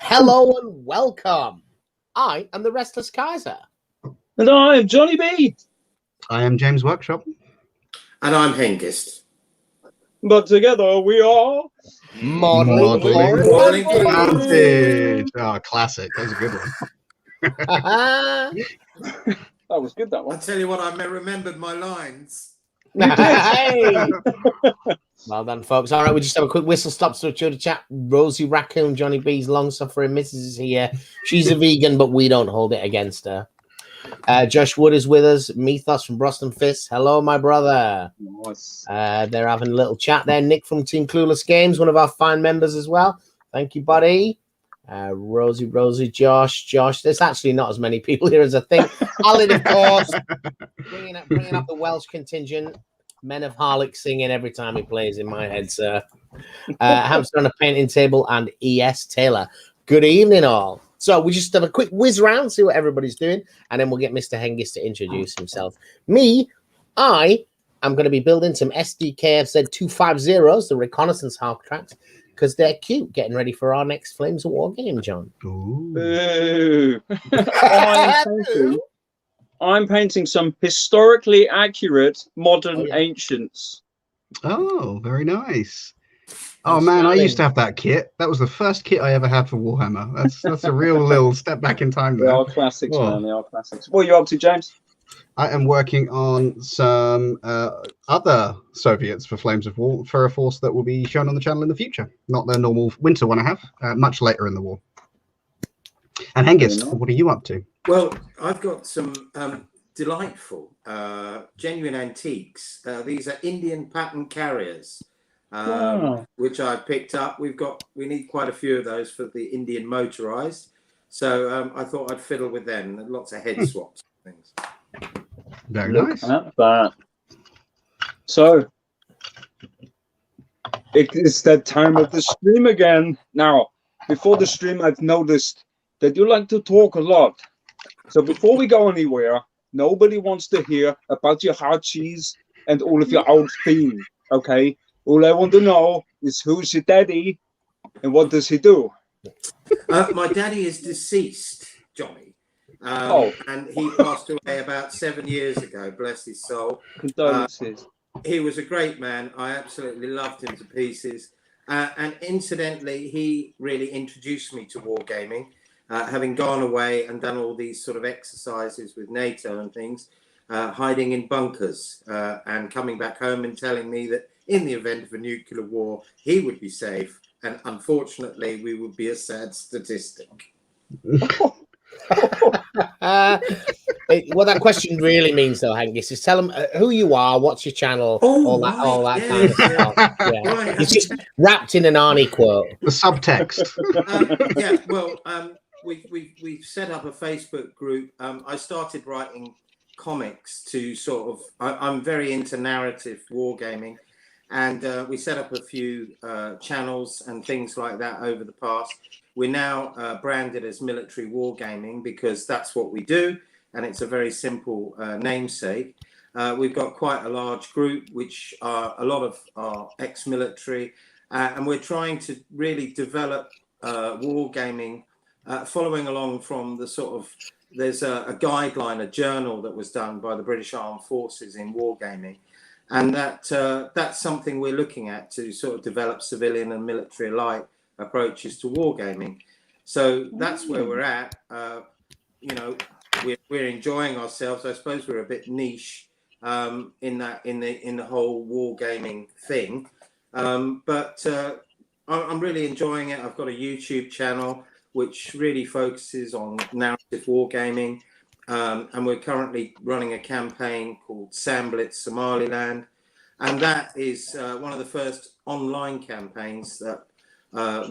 Hello and welcome. I am the Restless Kaiser. And I am Johnny B. I am James Workshop. And I'm Hengist. But together we are... Modeling Advantage. Oh, classic. That was a good one. That was good, that I one. tell you what, I remembered my lines. Hey. Well done, folks. All right, we just have a quick whistle stop to the chat. Rosie Raccoon, Johnny B's long-suffering missus is here. She's a vegan, but we don't hold it against her. Josh Wood is with us. Mythos from Boston Fist. Hello, my brother. Nice. They're having a little chat there. Nick from Team Clueless Games, one of our fine members as well. Thank you, buddy. Rosie, Josh. There's actually not as many people here as I think. Alan, of course, bringing up the Welsh contingent. Men of Harlech singing every time he plays in my head, sir. Hamster on a painting table and E.S. Taylor. Good evening, all. So we just have a quick whiz round, see what everybody's doing, and then we'll get Mr. Hengist to introduce himself. I am going to be building some SDKFZ 250s, the reconnaissance half tracks, because they're cute, getting ready for our next Flames of War game, John. Ooh. I'm painting some historically accurate modern ancients. Oh, very nice. Oh man, I used to have that kit. That was the first kit I ever had for Warhammer. That's a real little step back in time there. They are classics, man. They are classics. What are you up to, James? I am working on some other Soviets for Flames of War for a force that will be shown on the channel in the future. Not the normal winter one I have, much later in the war. And Hengist, what are you up to? Well, I've got some delightful, genuine antiques. These are Indian pattern carriers, which I picked up. We need quite a few of those for the Indian motorized. So I thought I'd fiddle with them. Lots of head swaps and things. Very nice. At that. So it is that time of the stream again. Now, before the stream, I've noticed that you like to talk a lot. So before we go anywhere, nobody wants to hear about your hard cheese and all of your old theme, okay? All I want to know is who's your daddy and what does he do? My daddy is deceased, Johnny. And he passed away about 7 years ago, bless his soul. Condolences. He was a great man. I absolutely loved him to pieces. And incidentally, he really introduced me to wargaming. Having gone away and done all these sort of exercises with NATO and things, hiding in bunkers and coming back home and telling me that in the event of a nuclear war, he would be safe. And unfortunately, we would be a sad statistic. What that question really means, though, Hengist, is tell them who you are, what's your channel, all that kind of stuff. Yeah. Right. It's just wrapped in an Arnie quote. The subtext. We've set up a Facebook group. I started writing comics to sort of. I'm very into narrative wargaming, and we set up a few channels and things like that over the past. We're now branded as Military Wargaming because that's what we do, and it's a very simple namesake. We've got quite a large group, which are a lot of our ex-military, and we're trying to really develop wargaming. Following along from the sort of, there's a guideline, a journal that was done by the British Armed Forces in wargaming, and that's something we're looking at to sort of develop civilian and military alike approaches to wargaming. So that's where we're at. We're enjoying ourselves. I suppose we're a bit niche in the whole wargaming thing, but I'm really enjoying it. I've got a YouTube channel which really focuses on narrative wargaming. And we're currently running a campaign called Samblitz Somaliland. And that is one of the first online campaigns that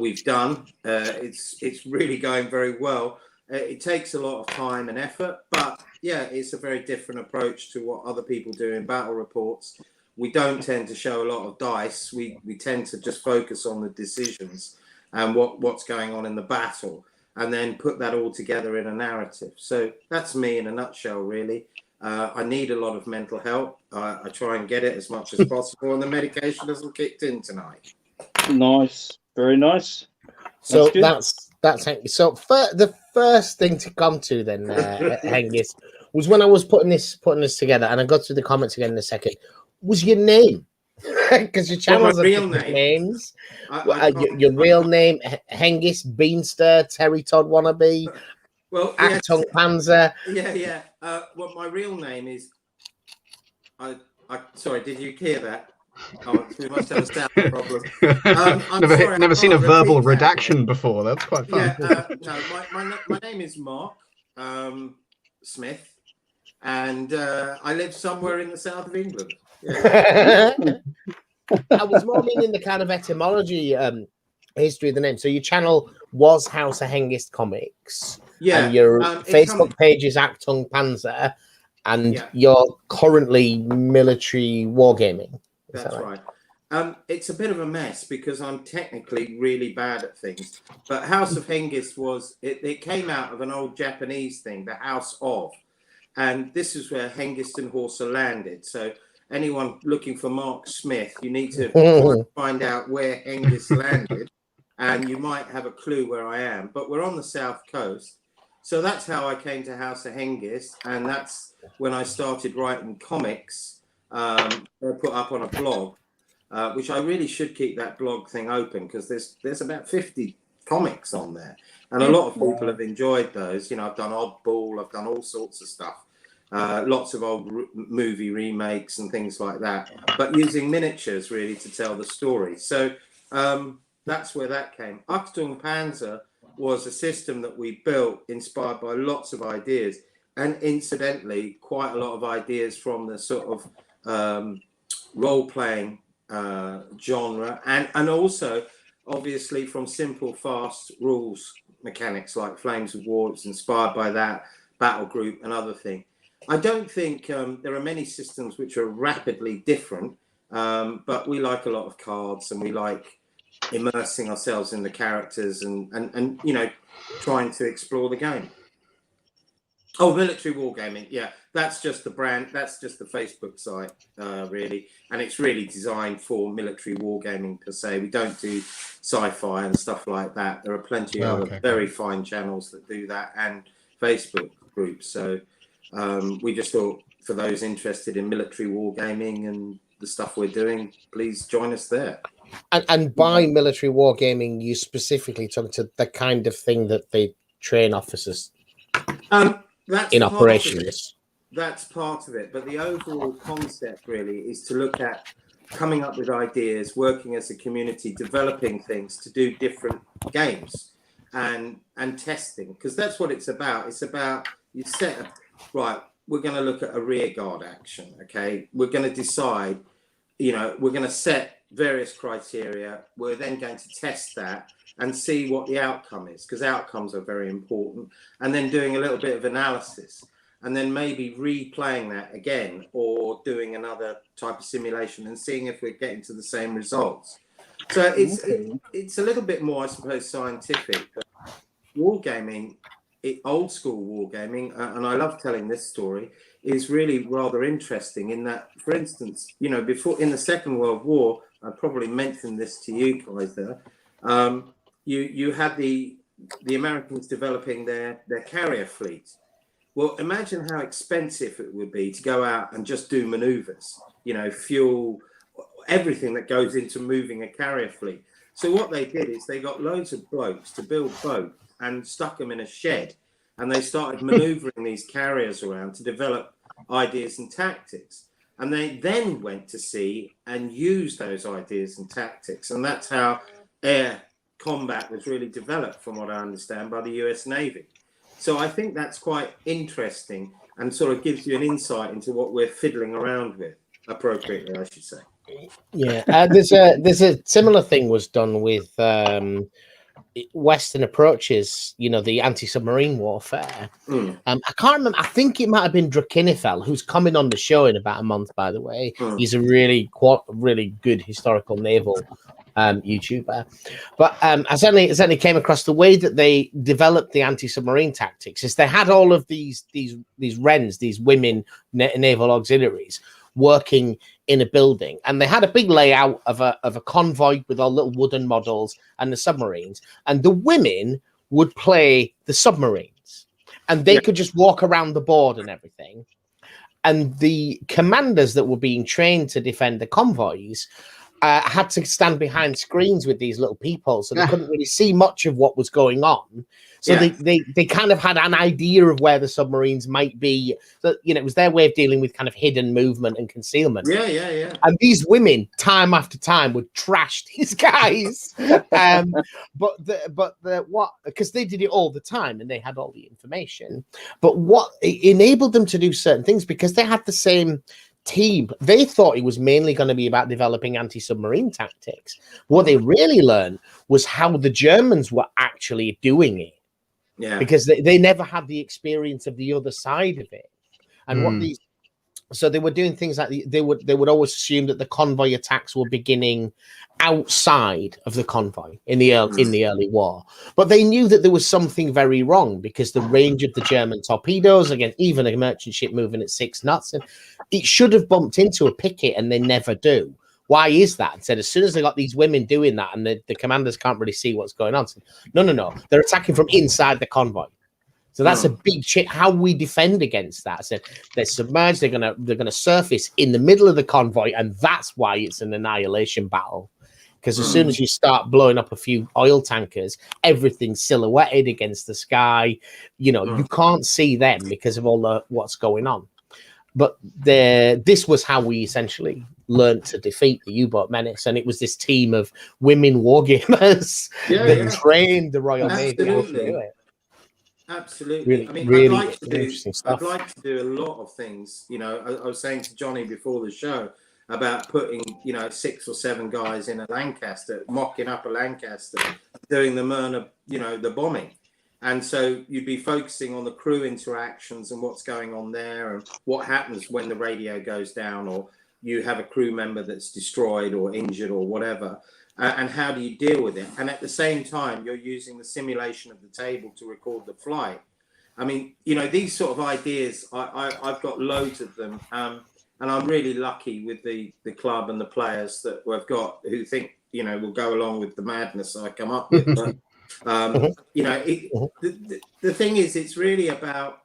we've done. It's really going very well. It takes a lot of time and effort, but yeah, it's a very different approach to what other people do in battle reports. We don't tend to show a lot of dice. We tend to just focus on the decisions and what's going on in the battle, and then put that all together in a narrative. So that's me in a nutshell, really. I need a lot of mental help. I try and get it as much as possible, and the medication hasn't kicked in tonight. Nice, very nice. So that's So the first thing to come to then, Hengist, was when I was putting this together, and I got through the comments again in a second. Was your name? Because your channels are real different name? names. Your real name, Hengist, Beanster, Terry Todd wannabe, well, Achtung Panzer. Yeah. Well, my real name is. Sorry, did you hear that? Oh, we must have a sound problem. Never seen a verbal redaction before. That's quite fun. Yeah, no, my name is Mark Smith, and I live somewhere in the south of England. Yeah. I was more meaning the kind of etymology, history of the name. So your channel was House of Hengist Comics, and your Facebook page is Achtung Panzer, and you're currently Military Wargaming. That's right. It's a bit of a mess because I'm technically really bad at things. But House of Hengist it came out of an old Japanese thing, the House of. And this is where Hengist and Horsa landed. So anyone looking for Mark Smith, you need to find out where Hengist landed. And you might have a clue where I am. But we're on the south coast. So that's how I came to House of Hengist. And that's when I started writing comics. They're put up on a blog, which I really should keep that blog thing open because there's about 50 comics on there, and a lot of people have enjoyed those. You know, I've done Oddball, I've done all sorts of stuff, lots of old movie remakes and things like that, but using miniatures really to tell the story. So that's where that came. Achtung Panzer was a system that we built inspired by lots of ideas, and incidentally, quite a lot of ideas from the sort of role-playing genre, and also obviously from simple fast rules mechanics like Flames of War. It's inspired by that, Battle Group and other thing. I don't think there are many systems which are rapidly different, but we like a lot of cards, and we like immersing ourselves in the characters and you know, trying to explore the game. Oh, Military Wargaming, yeah, that's just the brand, that's just the Facebook site, really, and it's really designed for Military Wargaming per se. We don't do sci-fi and stuff like that. There are plenty of other very fine channels that do that, and Facebook groups. So we just thought, for those interested in Military Wargaming and the stuff we're doing, please join us there. And by Military Wargaming, you specifically talk to the kind of thing that they train officers that's in operations. That's part of it, but the overall concept really is to look at coming up with ideas, working as a community, developing things to do different games and testing, because that's what it's about. It's about, you set up, right, we're going to look at a rear guard action, okay? We're going to decide, you know, we're going to set various criteria. We're then going to test that and see what the outcome is, because outcomes are very important, and then doing a little bit of analysis, and then maybe replaying that again or doing another type of simulation and seeing if we're getting to the same results. So it's a little bit more, I suppose, scientific. But wargaming, old school wargaming, and I love telling this story, is really rather interesting in that, for instance, you know, before, in the Second World War, I probably mentioned this to you guys there, you had the Americans developing their carrier fleet. Well, imagine how expensive it would be to go out and just do maneuvers, you know, fuel, everything that goes into moving a carrier fleet. So what they did is they got loads of blokes to build boats and stuck them in a shed, and they started maneuvering these carriers around to develop ideas and tactics. And they then went to sea and used those ideas and tactics. And that's how air combat was really developed, from what I understand, by the US Navy. So I think that's quite interesting and sort of gives you an insight into what we're fiddling around with, appropriately, I should say. Yeah, there's a similar thing was done with Western approaches, you know, the anti-submarine warfare. I can't remember, I think it might have been Drakinifel, who's coming on the show in about a month, by the way. He's a really good historical naval YouTuber. But I certainly came across the way that they developed the anti-submarine tactics is they had all of these WRENs, these women naval auxiliaries, working in a building, and they had a big layout of a convoy with all little wooden models and the submarines, and the women would play the submarines, and they could just walk around the board and everything. And the commanders that were being trained to defend the convoys had to stand behind screens with these little people, so they couldn't really see much of what was going on. So they kind of had an idea of where the submarines might be. So, it was their way of dealing with kind of hidden movement and concealment. Yeah. And these women, time after time, would trash these guys. Because they did it all the time and they had all the information. But what enabled them to do certain things, because they had the same team, they thought it was mainly going to be about developing anti-submarine tactics. What they really learned was how the Germans were actually doing it. Yeah, because they never had the experience of the other side of it. And so they were doing things like they would always assume that the convoy attacks were beginning outside of the convoy in the early war, but they knew that there was something very wrong, because the range of the German torpedoes, again, even a merchant ship moving at 6 knots, and it should have bumped into a picket, and they never do. Why is that? And said, as soon as they got these women doing that, and the commanders can't really see what's going on, said, no, they're attacking from inside the convoy. So that's a big shit. How we defend against that? I said, they're submerged. They're gonna surface in the middle of the convoy, and that's why it's an annihilation battle. Because as soon as you start blowing up a few oil tankers, everything's silhouetted against the sky. You can't see them because of all what's going on. But this was how we essentially learned to defeat the U-boat menace, and it was this team of women wargamers that trained the Royal Navy to do it. Absolutely. Really, I'd like to do a lot of things. I was saying to Johnny before the show about putting 6 or 7 guys in a Lancaster, mocking up a Lancaster, doing the Myrna, the bombing. And so you'd be focusing on the crew interactions and what's going on there, and what happens when the radio goes down, or you have a crew member that's destroyed or injured or whatever, and how do you deal with it? And at the same time, you're using the simulation of the table to record the flight. These sort of ideas, I've got loads of them, and I'm really lucky with the club and the players that we've got who think, will go along with the madness I come up with. But, the thing is, it's really about,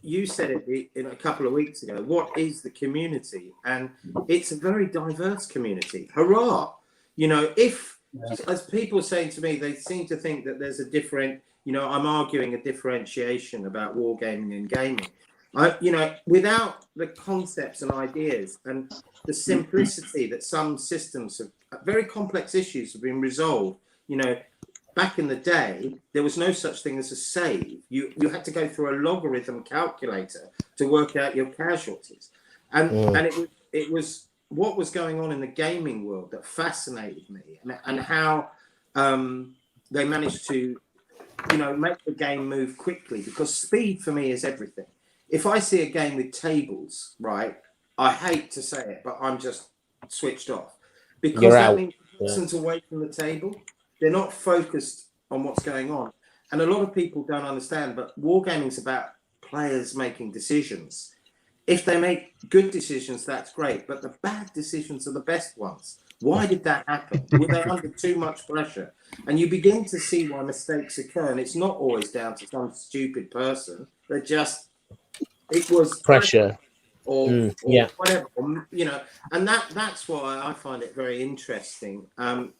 you said it in a couple of weeks ago, what is the community? And it's a very diverse community. Hurrah! If, as people say to me, they seem to think that there's a different, I'm arguing a differentiation about wargaming and gaming. Without the concepts and ideas and the simplicity that some systems have, very complex issues have been resolved. Back in the day, there was no such thing as a save. You had to go through a logarithm calculator to work out your casualties. And it was what was going on in the gaming world that fascinated me, and how they managed to, make the game move quickly, because speed for me is everything. If I see a game with tables, right, I hate to say it, but I'm just switched off, because that means the person's away from the table. They're not focused on what's going on. And a lot of people don't understand, but wargaming's about players making decisions. If they make good decisions, that's great, but the bad decisions are the best ones. Why did that happen? Were they under too much pressure? And you begin to see why mistakes occur, and it's not always down to some stupid person. It was pressure. Or whatever, and that's why I find it very interesting. I'm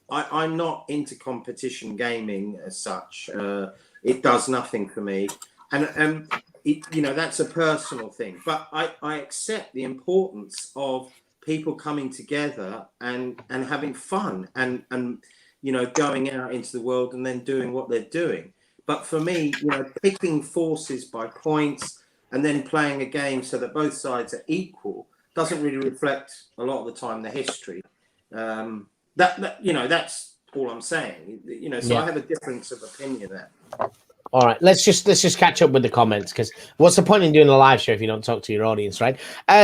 not into competition gaming as such. It does nothing for me, and that's a personal thing. But I accept the importance of people coming together and having fun and going out into the world and then doing what they're doing. But for me, picking forces by points and then playing a game so that both sides are equal doesn't really reflect a lot of the time the history. That's all I'm saying. So I have a difference of opinion there. All right, let's just catch up with the comments, because what's the point in doing a live show if you don't talk to your audience, right?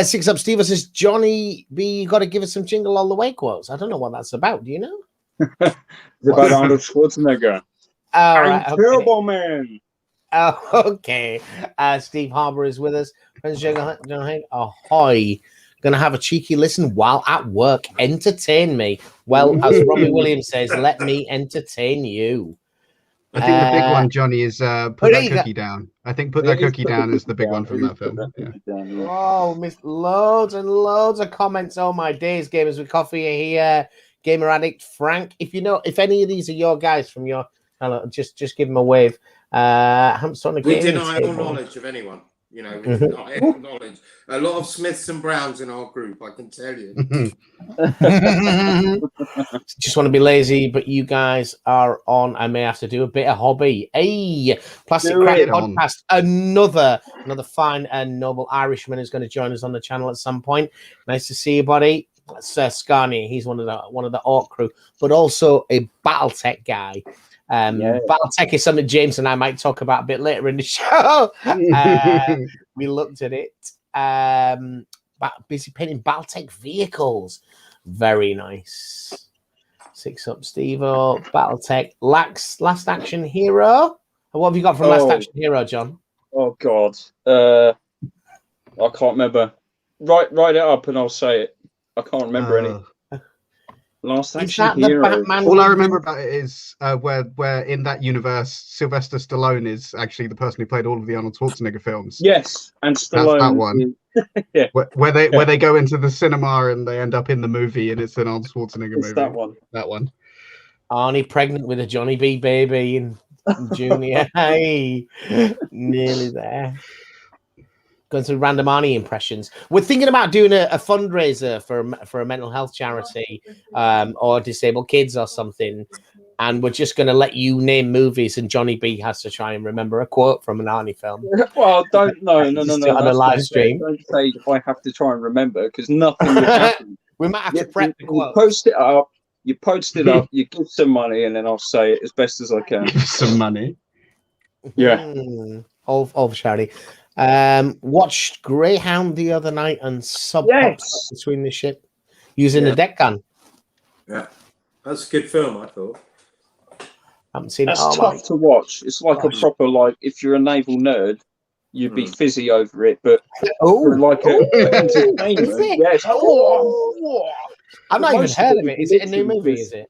Six Up Steve says, Johnny B, you got to give us some Jingle All the Way quotes. I don't know what that's about. Do you know? It's about Arnold Schwarzenegger. I'm Turbo Man. Oh, okay. Steve Harbour is with us. Ahoy. Gonna have a cheeky listen while at work. Entertain me. Well, as Robbie Williams says, let me entertain you. I think the big one, Johnny, is put there that you go. cookie down. I think put that cookie down is the big one from that film. Yeah. Oh, missed loads and loads of comments. Oh my days, Gamers with Coffee are here. Gamer Addict Frank. If any of these are your guys from your channel, just give them a wave. Hamster on the We gaming deny all table. knowledge of anyone. You know, we deny all knowledge. A lot of Smiths and Browns in our group, I can tell you. Just want to be lazy, but you guys are on. I may have to do a bit of hobby. Hey, Plastic Do Crack it. Podcast. Another fine and noble Irishman is going to join us on the channel at some point. Nice to see you, buddy. That's Scarney. He's one of the Orc crew, but also a BattleTech guy. BattleTech is something James and I might talk about a bit later in the show. We looked at it. Busy painting BattleTech vehicles. Very nice. 6 up, Steve-O. BattleTech. Last Action Hero. What have you got from Last Action Hero, John? Oh God, I can't remember. Write it up and I'll say it. I can't remember any. Last Action Hero. Batman All I remember about it is where in that universe, Sylvester Stallone is actually the person who played all of the Arnold Schwarzenegger films. Yes, and Stallone. That's that one. Yeah. Where they go into the cinema and they end up in the movie and it's an Arnold Schwarzenegger movie. That one. That one. Arnie pregnant with a Johnny B baby in Junior. Hey, nearly there. Going through random Arnie impressions. We're thinking about doing a fundraiser for a mental health charity or disabled kids or something. And we're just going to let you name movies, and Johnny B has to try and remember a quote from an Arnie film. Well, no. On a live stream. Don't say I have to try and remember because nothing would happen. We might have to prep the quote. Post it up. You post it up. You give some money, and then I'll say it as best as I can. Give some money. Yeah. All for charity. Watched Greyhound the other night and between the ship using the deck gun. Yeah, that's a good film, I thought. Haven't seen That's it. tough to watch. It's like a proper, like, if you're a naval nerd, you'd be fizzy over it, but for like entertainment. Yes. I've not even heard of it. Is it a new movie? Is it?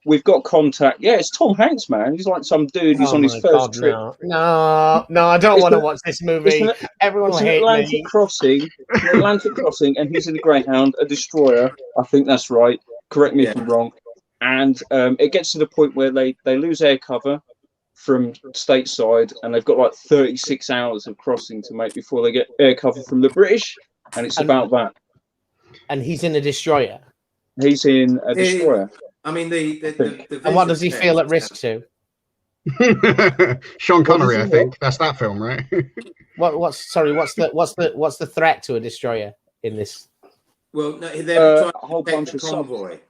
We've got contact. Yeah, it's Tom Hanks, man. He's like some dude who's on his first trip. No, I don't want to watch this movie. Everyone will hate me. Atlantic Crossing, and he's in a Greyhound, a destroyer. I think that's right. Correct me if I'm wrong. And it gets to the point where they lose air cover from stateside, and they've got like 36 hours of crossing to make before they get air cover from the British, and it's about that. And he's in a destroyer. He's in a destroyer. I mean, the and what does he feel at risk to? Sean Connery, I think that's that film, right? What's the threat to a destroyer in this? Well, no, they're trying a whole to bunch the of convoy.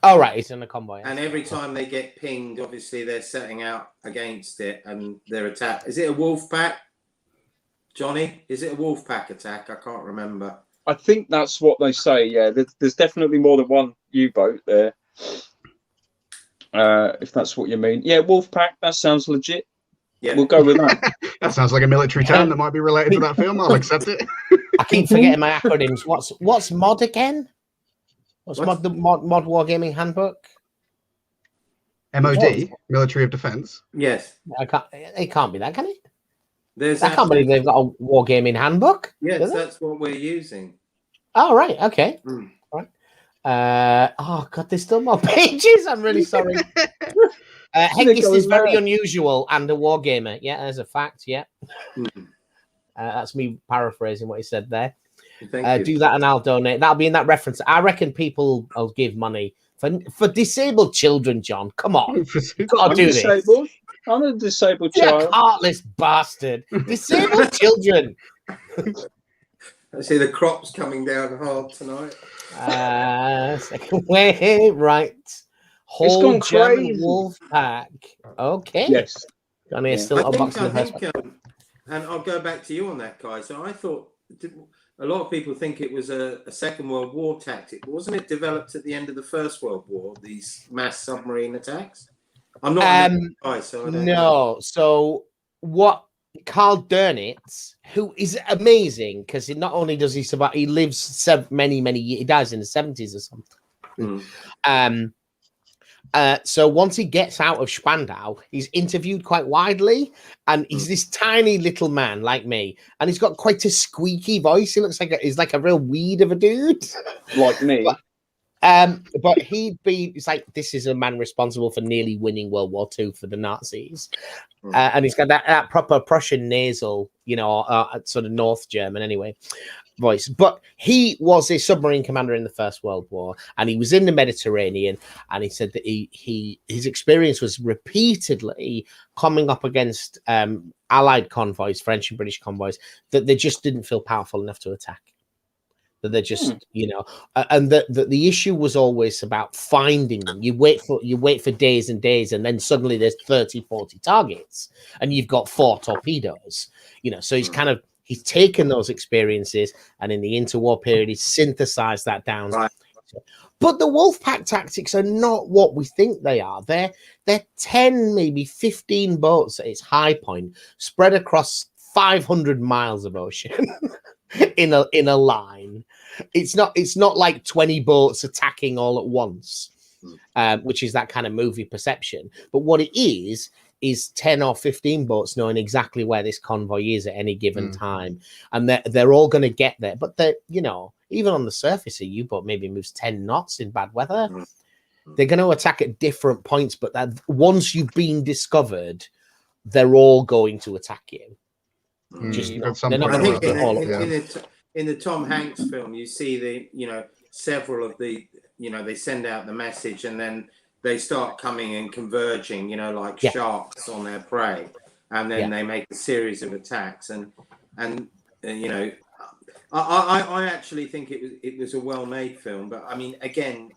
Oh, right, he's in a convoy. And every time they get pinged, obviously they're setting out against it and they're attacked. Is it a wolf pack, Johnny? Is it a wolf pack attack? I can't remember. I think that's what they say. Yeah, there's definitely more than one U-boat there. If that's what you mean. Yeah, Wolfpack, that sounds legit. Yeah, we'll go with that. That sounds like a military term that might be related to that film. I'll accept it. I keep forgetting my acronyms. What's MOD again? What's MOD? The MOD Wargaming Handbook? MOD, Military of Defense. Yes. It can't be that, can it? I can't believe they've got a Wargaming Handbook. Yes, that's what we're using. Oh, right. Okay. All right. Oh God, there's still more pages. I'm really sorry. Hengist is very unusual and a wargamer. Yeah, there's a fact. Yeah, that's me paraphrasing what he said there. Do that and I'll donate. That'll be in that reference. I reckon people will give money for disabled children. John, come on, you've got to do disabled. This. I'm a disabled child. You heartless bastard. Disabled children. I see the crops coming down hard tonight. Second way, right. Whole German wolf pack. Okay. Yes. Johnny is still unboxing the first one. And I'll go back to you on that, guy. So I thought a lot of people think it was a Second World War tactic. Wasn't it developed at the end of the First World War, these mass submarine attacks? I'm not a guy, so I don't know. So what Carl Dönitz, who is amazing because not only does he survive, he lives many years. He dies in the 70s or something. So once he gets out of Spandau, he's interviewed quite widely, and he's this tiny little man like me, and he's got quite a squeaky voice. He looks like he's like a real weed of a dude, like me. But it's like, this is a man responsible for nearly winning World War II for the Nazis, and he's got that proper Prussian nasal, sort of North German anyway voice. But he was a submarine commander in the First World War, and he was in the Mediterranean, and he said that his experience was repeatedly coming up against Allied convoys, French and British convoys, that they just didn't feel powerful enough to attack. That they're just, and the issue was always about finding them. You wait for days and days, and then suddenly there's 30, 40 targets, and you've got 4 torpedoes. So he's taken those experiences, and in the interwar period, he's synthesized that down. Right. But the Wolfpack tactics are not what we think they are. They're 10, maybe 15 boats at its high point, spread across 500 miles of ocean in a line. It's not like 20 boats attacking all at once, which is that kind of movie perception. But what it is 10 or 15 boats knowing exactly where this convoy is at any given time, and they're all going to get there. But they're, even on the surface, a U-boat maybe moves 10 knots in bad weather. They're going to attack at different points, but that once you've been discovered, they're all going to attack you. They're not going to all at once. In the Tom Hanks film, you see several of the, they send out the message, and then they start coming and converging, like sharks on their prey, and then they make a series of attacks. And I actually think it was a well-made film, but I mean, again,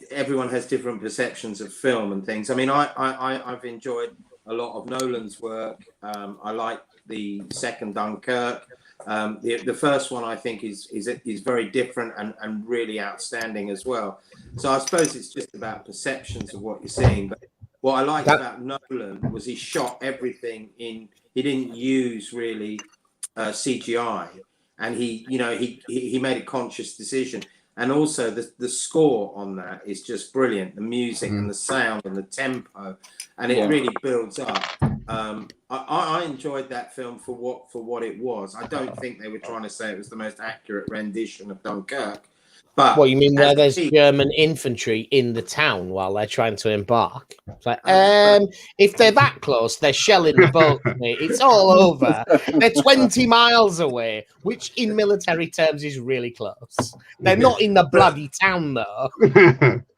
everyone has different perceptions of film and things. I mean, I've enjoyed a lot of Nolan's work. I like the second Dunkirk. The first one, I think, is very different and really outstanding as well. So I suppose it's just about perceptions of what you're seeing. But what I liked about Nolan was he shot everything he didn't use really CGI, and he made a conscious decision. And also the score on that is just brilliant. The music and the sound and the tempo, and it really builds up. I enjoyed that film for what it was. I don't think they were trying to say it was the most accurate rendition of Dunkirk. But what you mean, where there's German infantry in the town while they're trying to embark? It's like, if they're that close, they're shelling the boat, mate. It's all over. They're 20 miles away, which in military terms is really close. They're not in the bloody town, though.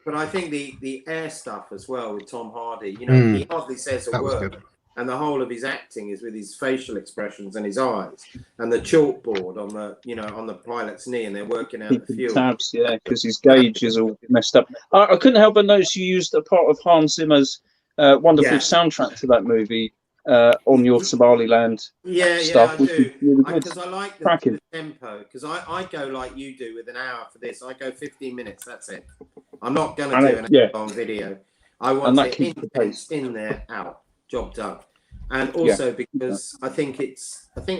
But I think the air stuff as well with Tom Hardy, he hardly says a word. Good. And the whole of his acting is with his facial expressions and his eyes, and the chalkboard on the pilot's knee, and they're working out the fuel. Tabs, because his gauge is all messed up. I couldn't help but notice you used a part of Hans Zimmer's wonderful soundtrack to that movie on your Somaliland stuff. Yeah, I do. Because I like the tempo. Because I go like you do with an hour for this. I go 15 minutes. That's it. I'm not going to do an hour-long video. I want it in there, out. Job done. And also because I think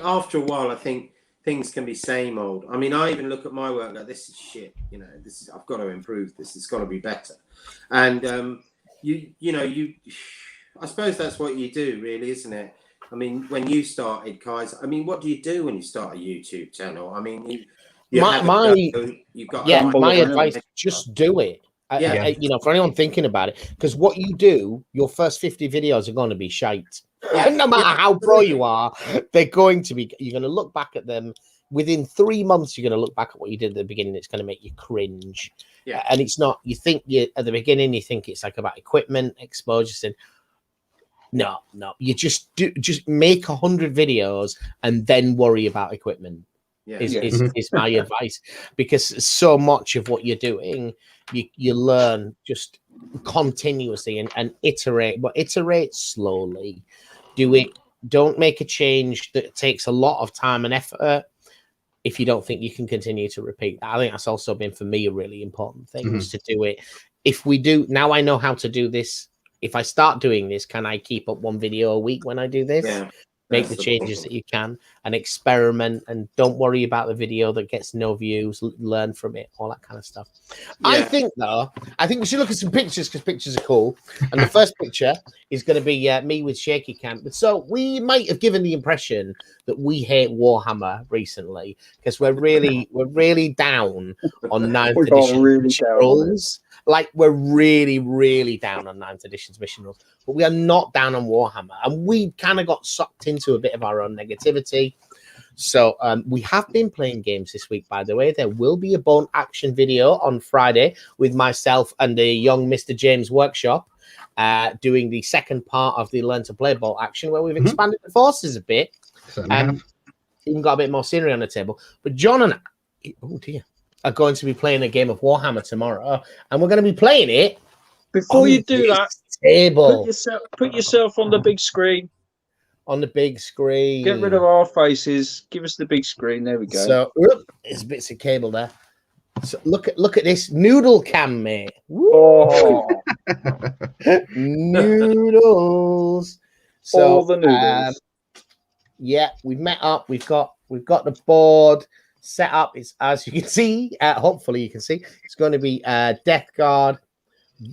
after a while, I think things can be same old. I mean, I even look at my work like, this is shit. I've got to improve this. It's got to be better. And I suppose that's what you do, really, isn't it? I mean, when you started, Kais, I mean, what do you do when you start a YouTube channel? I mean, my advice, just do it. For anyone thinking about it, because what you do, your first 50 videos are going to be shite. No matter how pro you are, they're going to be. You're going to look back at them within 3 months. You're going to look back at what you did at the beginning. It's going to make you cringe. And it's not. You think at the beginning, you think it's like about equipment exposure. No. You just make 100 videos and then worry about equipment. Is my advice, because so much of what you're doing, you learn just continuously and iterate, but iterate slowly. Do it. Don't make a change that takes a lot of time and effort if you don't think you can continue to repeat. I think that's also been for me a really important thing, is to do it. If we do, now I know how to do this. If I start doing this, can I keep up one video a week when I do this? Make the changes that you can, and experiment, and don't worry about the video that gets no views. Learn from it, all that kind of stuff. I think we should look at some pictures because pictures are cool. And the first picture is going to be me with shaky cam. So we might have given the impression that we hate Warhammer recently because we're really down on 9th edition mission rules. Like we're really down on 9th edition's mission rules, but we are not down on Warhammer, and we kind of got sucked into a bit of our own negativity. So we have been playing games this week, by the way. There will be a bone action video on Friday with myself and the young Mr. James Workshop doing the second part of the Learn to Play ball action, where we've expanded the forces a bit. Even got a bit more scenery on the table. But John and I, are going to be playing a game of Warhammer tomorrow, and we're going to be playing it. Before you do that, table. Put yourself on the big screen. On the big screen. Get rid of our faces. Give us the big screen. There we go. So there's bits of cable there. So look at this noodle cam, mate. Oh. Noodles. So all the noodles. Yeah, we've met up. We've got the board set up. It's, as you can see, hopefully you can see, it's going to be Death Guard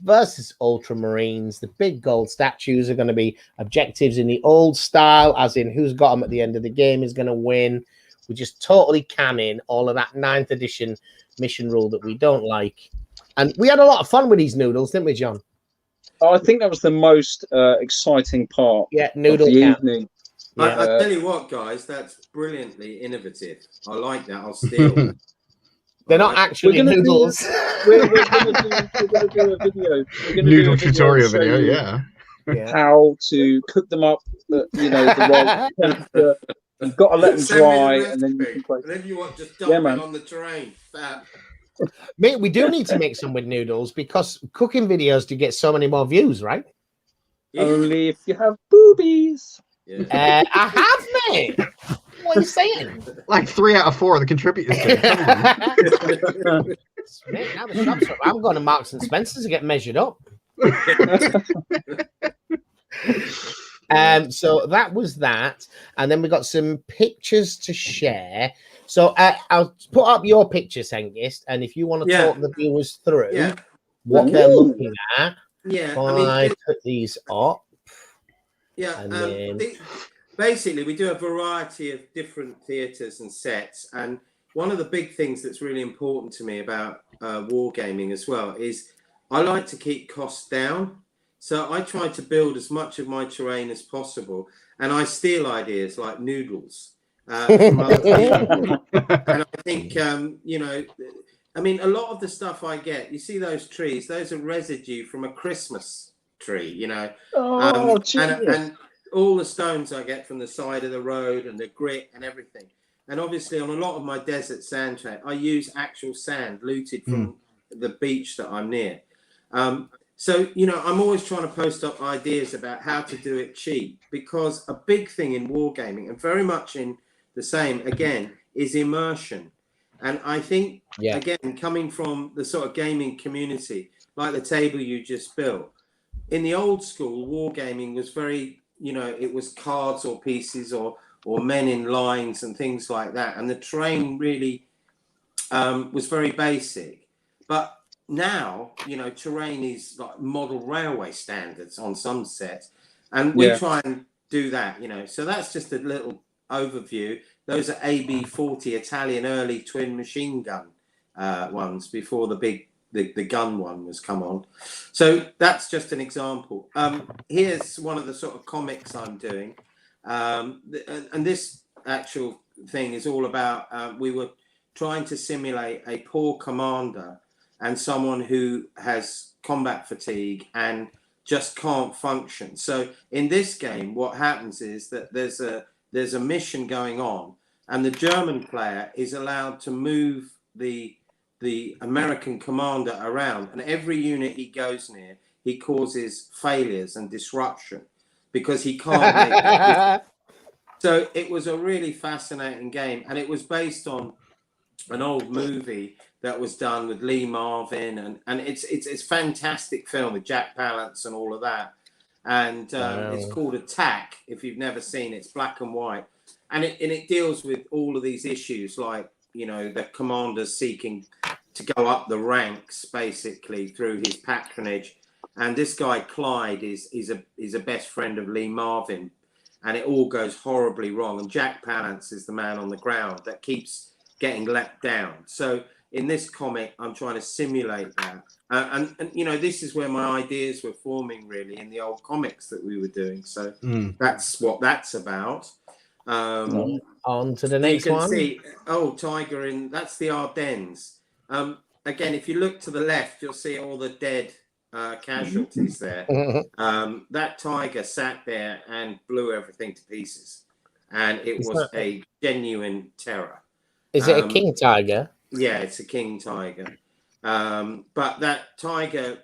versus Ultramarines. The big gold statues are going to be objectives in the old style, as in who's got them at the end of the game is going to win. We're just totally camming all of that 9th edition mission rule that we don't like. And we had a lot of fun with these noodles, didn't we, John? I think that was the most exciting part. Yeah, noodle of the camp. evening. I tell you what, guys, that's brilliantly innovative. I like that. I'll steal. They're not actually noodles. We're going to do a video. Noodle tutorial video, yeah. How to cook them up, the right temperature. You've got to let them dry, and then you can play. And then you want just dump it on the terrain. Mate, we do need to make some with noodles because cooking videos do get so many more views, right? Only if you have boobies. Yeah. I have, mate. What are you saying? Like 3 out of 4 of the contributors do. Mate, now the shops are, I'm going to Marks and Spencer's to get measured up. So that was that, and then we got some pictures to share. So I'll put up your pictures, Hengist, and if you want to talk the viewers through what they're looking at, I put these up. Yeah, and basically we do a variety of different theatres and sets, and one of the big things that's really important to me about wargaming as well is I like to keep costs down. So I try to build as much of my terrain as possible, and I steal ideas like noodles from other people. And I think, I mean, a lot of the stuff I get, you see those trees, those are residue from a Christmas tree, and all the stones I get from the side of the road and the grit and everything. And obviously on a lot of my desert sand track, I use actual sand looted from the beach that I'm near. So, I'm always trying to post up ideas about how to do it cheap, because a big thing in wargaming, and very much in the same, again, is immersion. And I think, again, coming from the sort of gaming community, like the table you just built, in the old school, wargaming was very, it was cards or pieces or men in lines and things like that. And the terrain really was very basic. But now, terrain is like model railway standards on some sets. And we try and do that, So that's just a little overview. Those are AB-40 Italian early twin machine gun ones before the big the gun one was come on. So that's just an example. Here's one of the sort of comics I'm doing. And this actual thing is all about, we were trying to simulate a poor commander and someone who has combat fatigue and just can't function. So in this game, what happens is that there's a mission going on, and the German player is allowed to move the American commander around, and every unit he goes near, he causes failures and disruption because he can't make it. So it was a really fascinating game, and it was based on an old movie that was done with Lee Marvin, and it's fantastic film with Jack Palance and all of that. And it's called Attack. If you've never seen it, it's black and white. and it deals with all of these issues, like, you know, the commanders seeking to go up the ranks basically through his patronage. And this guy Clyde is a best friend of Lee Marvin, and it all goes horribly wrong. And Jack Palance is the man on the ground that keeps getting let down. So in this comic, I'm trying to simulate that. And you know, this is where my ideas were forming really in the old comics that we were doing. So that's what that's about. On to the next one. You can see, Tiger that's the Ardennes. Again, if you look to the left, you'll see all the dead casualties there. That Tiger sat there and blew everything to pieces. And it was a genuine terror. Is it a king tiger? Yeah, it's a king tiger. But that tiger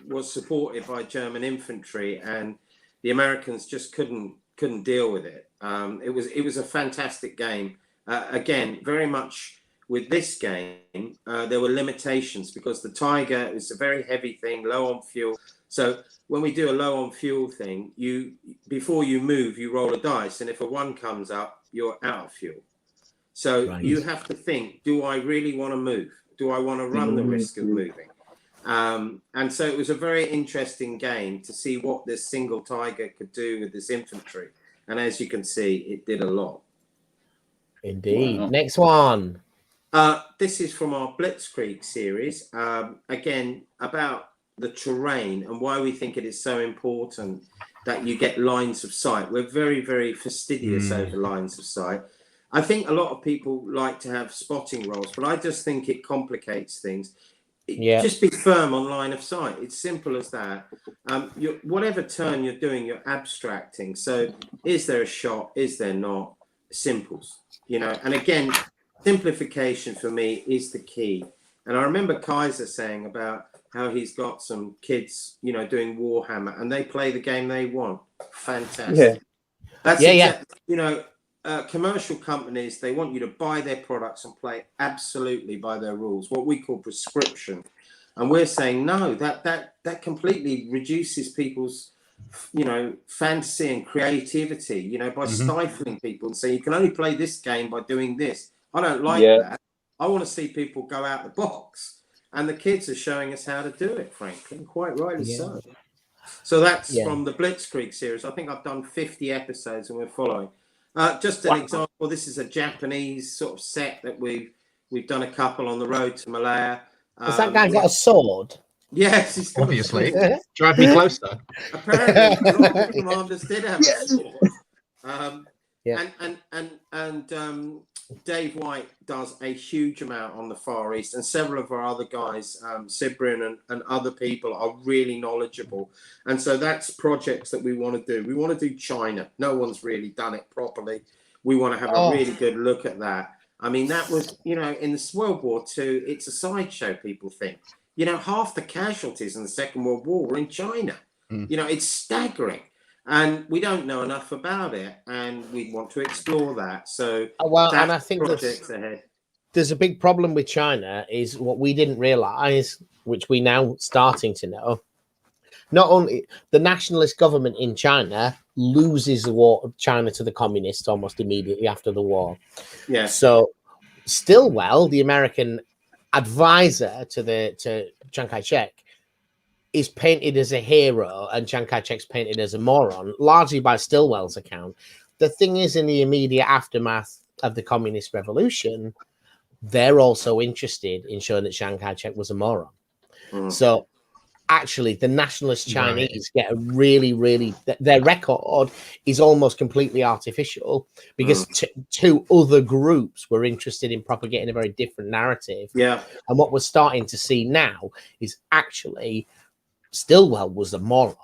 was supported by German infantry, and the Americans just couldn't deal with it. It was a fantastic game. Again, very much with this game, there were limitations because the Tiger is a very heavy thing, low on fuel. So when we do a low on fuel thing, before you move, you roll a dice, and if a 1 comes up, you're out of fuel. So you have to think, do I really want to move? Do I want to run the risk of moving? And so it was a very interesting game to see what this single Tiger could do with this infantry. And as you can see, it did a lot. Indeed. Wow. Next one. This is from our Blitzkrieg series. Again, about the terrain and why we think it is so important that you get lines of sight. We're very, very fastidious over lines of sight. I think a lot of people like to have spotting rolls, but I just think it complicates things. Just be firm on line of sight. It's simple as that. Whatever turn you're doing, you're abstracting. So is there a shot? Is there not? Simples, you know. And again, simplification for me is the key. And I remember Kaiser saying about how he's got some kids, you know, doing Warhammer, and they play the game they want. Fantastic. That's you know, commercial companies, they want you to buy their products and play absolutely by their rules, what we call prescription. And we're saying no, that completely reduces people's, you know, fantasy and creativity, you know, by stifling people and say you can only play this game by doing this. I don't like that. I want to see people go out the box, and the kids are showing us how to do it, frankly, and quite rightly so. So that's from the Blitzkrieg series. I think I've done 50 episodes and we're following. Just an example, this is a Japanese sort of set that we've done a couple on the road to Malaya. Has that guy got a sword? Yes, obviously. Drive me closer. Apparently, a lot of the commanders did have a sword. And Dave White does a huge amount on the Far East, and several of our other guys, Sibrin and other people, are really knowledgeable. And so that's projects that we want to do. We want to do China. No one's really done it properly. We want to have a really good look at that. I mean, that was, you know, in the World War II, it's a sideshow, people think. You know, half the casualties in the Second World War were in China. You know, it's staggering. And we don't know enough about it, and we want to explore that. So, and I think there's a big problem with China is what we didn't realize, which we now starting to know. Not only the nationalist government in China loses the war of China to the communists almost immediately after the war. Yeah. So Stilwell, the American advisor to Chiang Kai-shek, is painted as a hero, and Chiang Kai-shek's painted as a moron, largely by Stilwell's account. The thing is, in the immediate aftermath of the communist revolution, they're also interested in showing that Chiang Kai-shek was a moron. So actually, the nationalist Chinese get a really, their record is almost completely artificial because two other groups were interested in propagating a very different narrative. Yeah. And what we're starting to see now is actually Stilwell was a moron.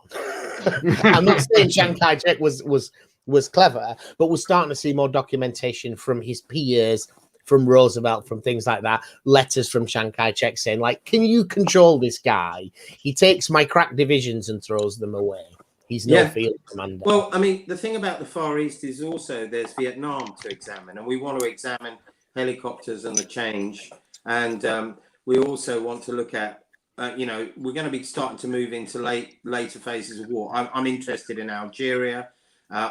I'm not saying Chiang Kai-shek was clever, but we're starting to see more documentation from his peers, from Roosevelt, from things like that, letters from Chiang Kai-shek saying, like, can you control this guy? He takes my crack divisions and throws them away. He's no field commander. Well, I mean, the thing about the Far East is also there's Vietnam to examine, and we want to examine helicopters and the change. And we also want to look at, you know, we're going to be starting to move into later phases of war. I'm interested in Algeria,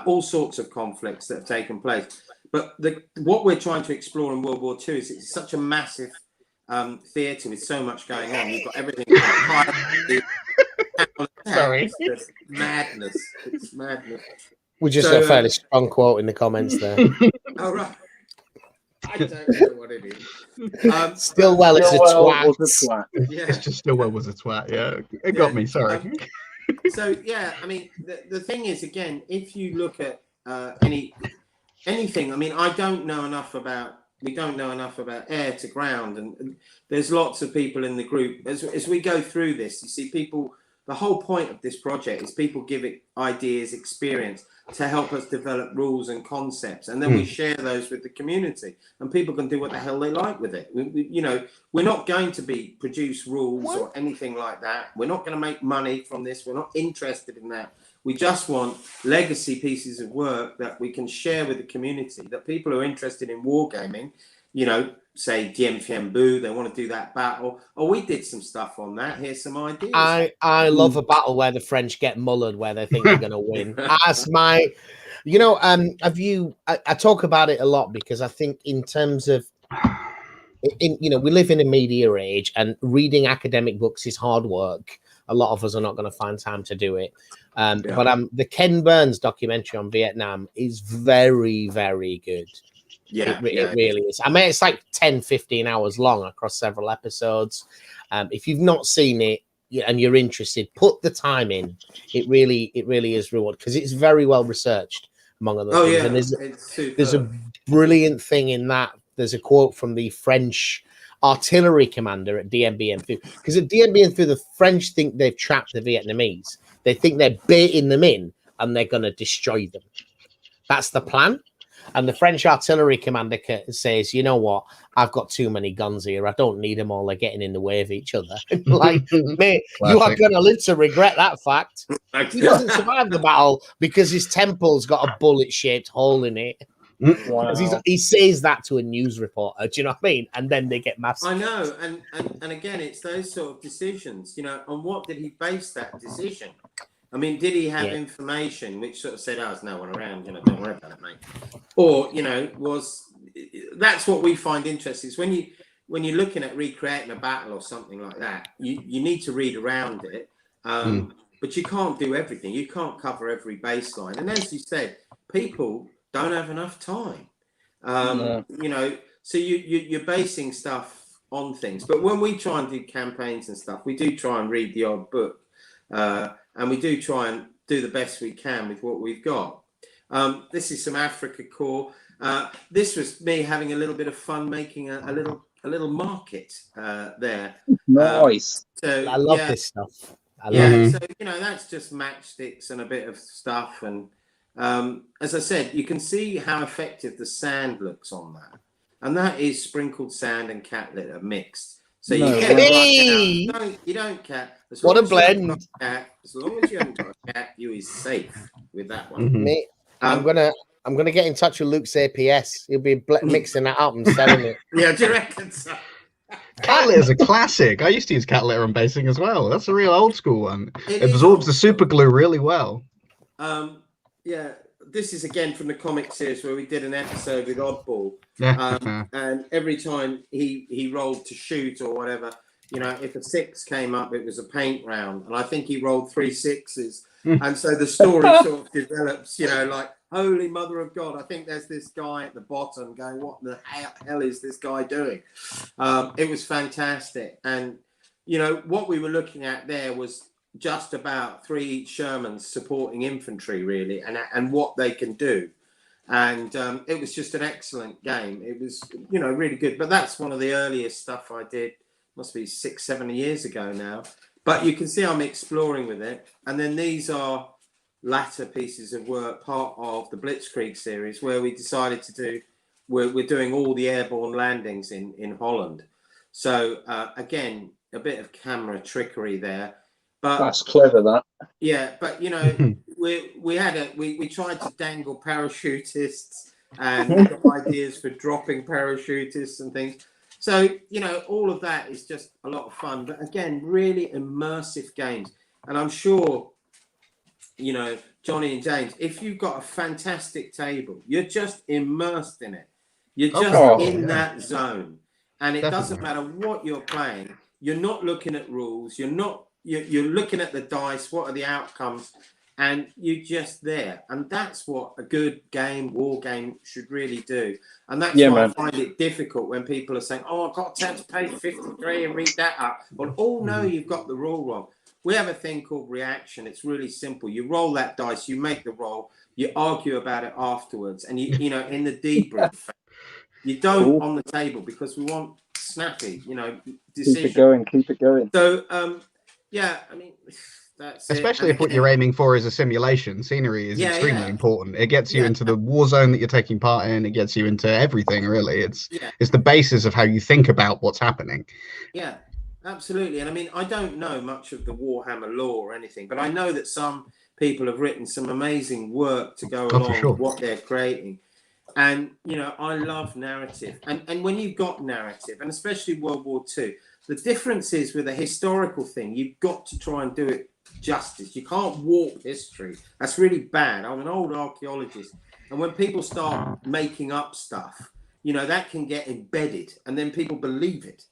all sorts of conflicts that have taken place. But what we're trying to explore in World War II is it's such a massive theatre with so much going on. You've got everything. Sorry. It's madness. It's madness. We just got a fairly strong quote in the comments there. Oh, right. I don't know what it is. Stillwell is a twat. Yeah. It's just Stillwell was a twat. Yeah, it got me. Sorry. So yeah, I mean, the thing is, again, if you look at anything, I mean, we don't know enough about air to ground, and there's lots of people in the group. As we go through this, you see people. The whole point of this project is people give it ideas, experience to help us develop rules and concepts, and then we share those with the community, and people can do what the hell they like with it. We're not going to produce rules or anything like that. We're not going to make money from this. We're not interested in that. We just want legacy pieces of work that we can share with the community, that people who are interested in wargaming, say Dien Bien Phu, they want to do that battle. Oh, we did some stuff on that. Here's some ideas. I love a battle where the French get mullered, where they think they're going to win. That's my, I talk about it a lot because I think in terms of, we live in a media age, and reading academic books is hard work. A lot of us are not going to find time to do it. But the Ken Burns documentary on Vietnam is very, very good. Yeah, it really is. I mean, it's like 10, 15 hours long across several episodes. If you've not seen it and you're interested, put the time in. It really is reward, because it's very well researched, among other things. Yeah, and there's a brilliant thing in that. There's a quote from the French artillery commander at Dien Bien Phu, because at Dien Bien Phu, the French think they've trapped the Vietnamese. They think they're baiting them in and they're going to destroy them. That's the plan. And the French artillery commander says, you know what? I've got too many guns here. I don't need them all. They're getting in the way of each other. Like, mate, you are going to live to regret that fact. He doesn't survive the battle because his temple's got a bullet-shaped hole in it. Wow. He says that to a news reporter. Do you know what I mean? And then they get massacred. I know. And again, it's those sort of decisions, on what did he base that decision? I mean, did he have information which sort of said, there's no one around, don't worry about it, mate. Or, that's what we find interesting is when you're looking at recreating a battle or something like that, you need to read around it. But you can't do everything. You can't cover every baseline. And as you said, people don't have enough time. So you're basing stuff on things. But when we try and do campaigns and stuff, we do try and read the odd book. And we do try and do the best we can with what we've got. This is some Africa core. This was me having a little bit of fun making a little market there. Nice. So I love this stuff. So that's just matchsticks and a bit of stuff. And as I said, you can see how effective the sand looks on that. And that is sprinkled sand and cat litter mixed. So you you don't cat. What a blend! As long as you haven't got a cat, you is safe with that one. Mate, I'm gonna get in touch with Luke's APS. He'll be mixing that up and selling it. Yeah, do you reckon so? Cat litter is a classic. I used to use cat litter on basing as well. That's a real old school one. It absorbs the super glue really well. This is again from the comic series where we did an episode with Oddball. And every time he rolled to shoot or whatever, if a 6 came up, it was a paint round. And I think he rolled 3 6s. And so the story sort of develops, like, holy mother of God, I think there's this guy at the bottom going, what the hell is this guy doing? It was fantastic. And, what we were looking at there was just about 3 Shermans supporting infantry, really, and what they can do. And it was just an excellent game. It was, really good. But that's one of the earliest stuff I did. Must be 6-7 years ago now. But you can see I'm exploring with it. And then these are latter pieces of work, part of the Blitzkrieg series, where we decided to do, we're doing all the airborne landings in Holland. So again, a bit of camera trickery there. But that's clever, that. Yeah, but we tried to dangle parachutists and got ideas for dropping parachutists and things. So, all of that is just a lot of fun. But again, really immersive games. And I'm sure you know, Johnny and James, if you've got a fantastic table, you're just immersed in it. You're just in that zone. And it doesn't matter what you're playing. You're not looking at rules. You're looking at the dice. What are the outcomes? And you're just there. And that's what a good game, war game, should really do. And that's why I find it difficult when people are saying, oh, I've got to turn to page 53 and read that up. Well, no, you've got the rule wrong. We have a thing called reaction. It's really simple. You roll that dice, you make the roll, you argue about it afterwards. And, you know, in the debrief, you don't on the table, because we want snappy, you know, decision. Keep it going. So, yeah, I mean, that's especially if what you're aiming for is a simulation. Scenery is extremely important. It gets you into the war zone that you're taking part in. It gets you into everything, really. It's the basis of how you think about what's happening. Yeah, absolutely. And I mean, I don't know much of the Warhammer lore or anything, but I know that some people have written some amazing work to go along with what they're creating. And, you know, I love narrative. And when you've got narrative, and especially World War II, the difference is with a historical thing, you've got to try and do it justice. You can't warp history. That's really bad. I'm an old archaeologist. And when people start making up stuff, you know, that can get embedded and then people believe it,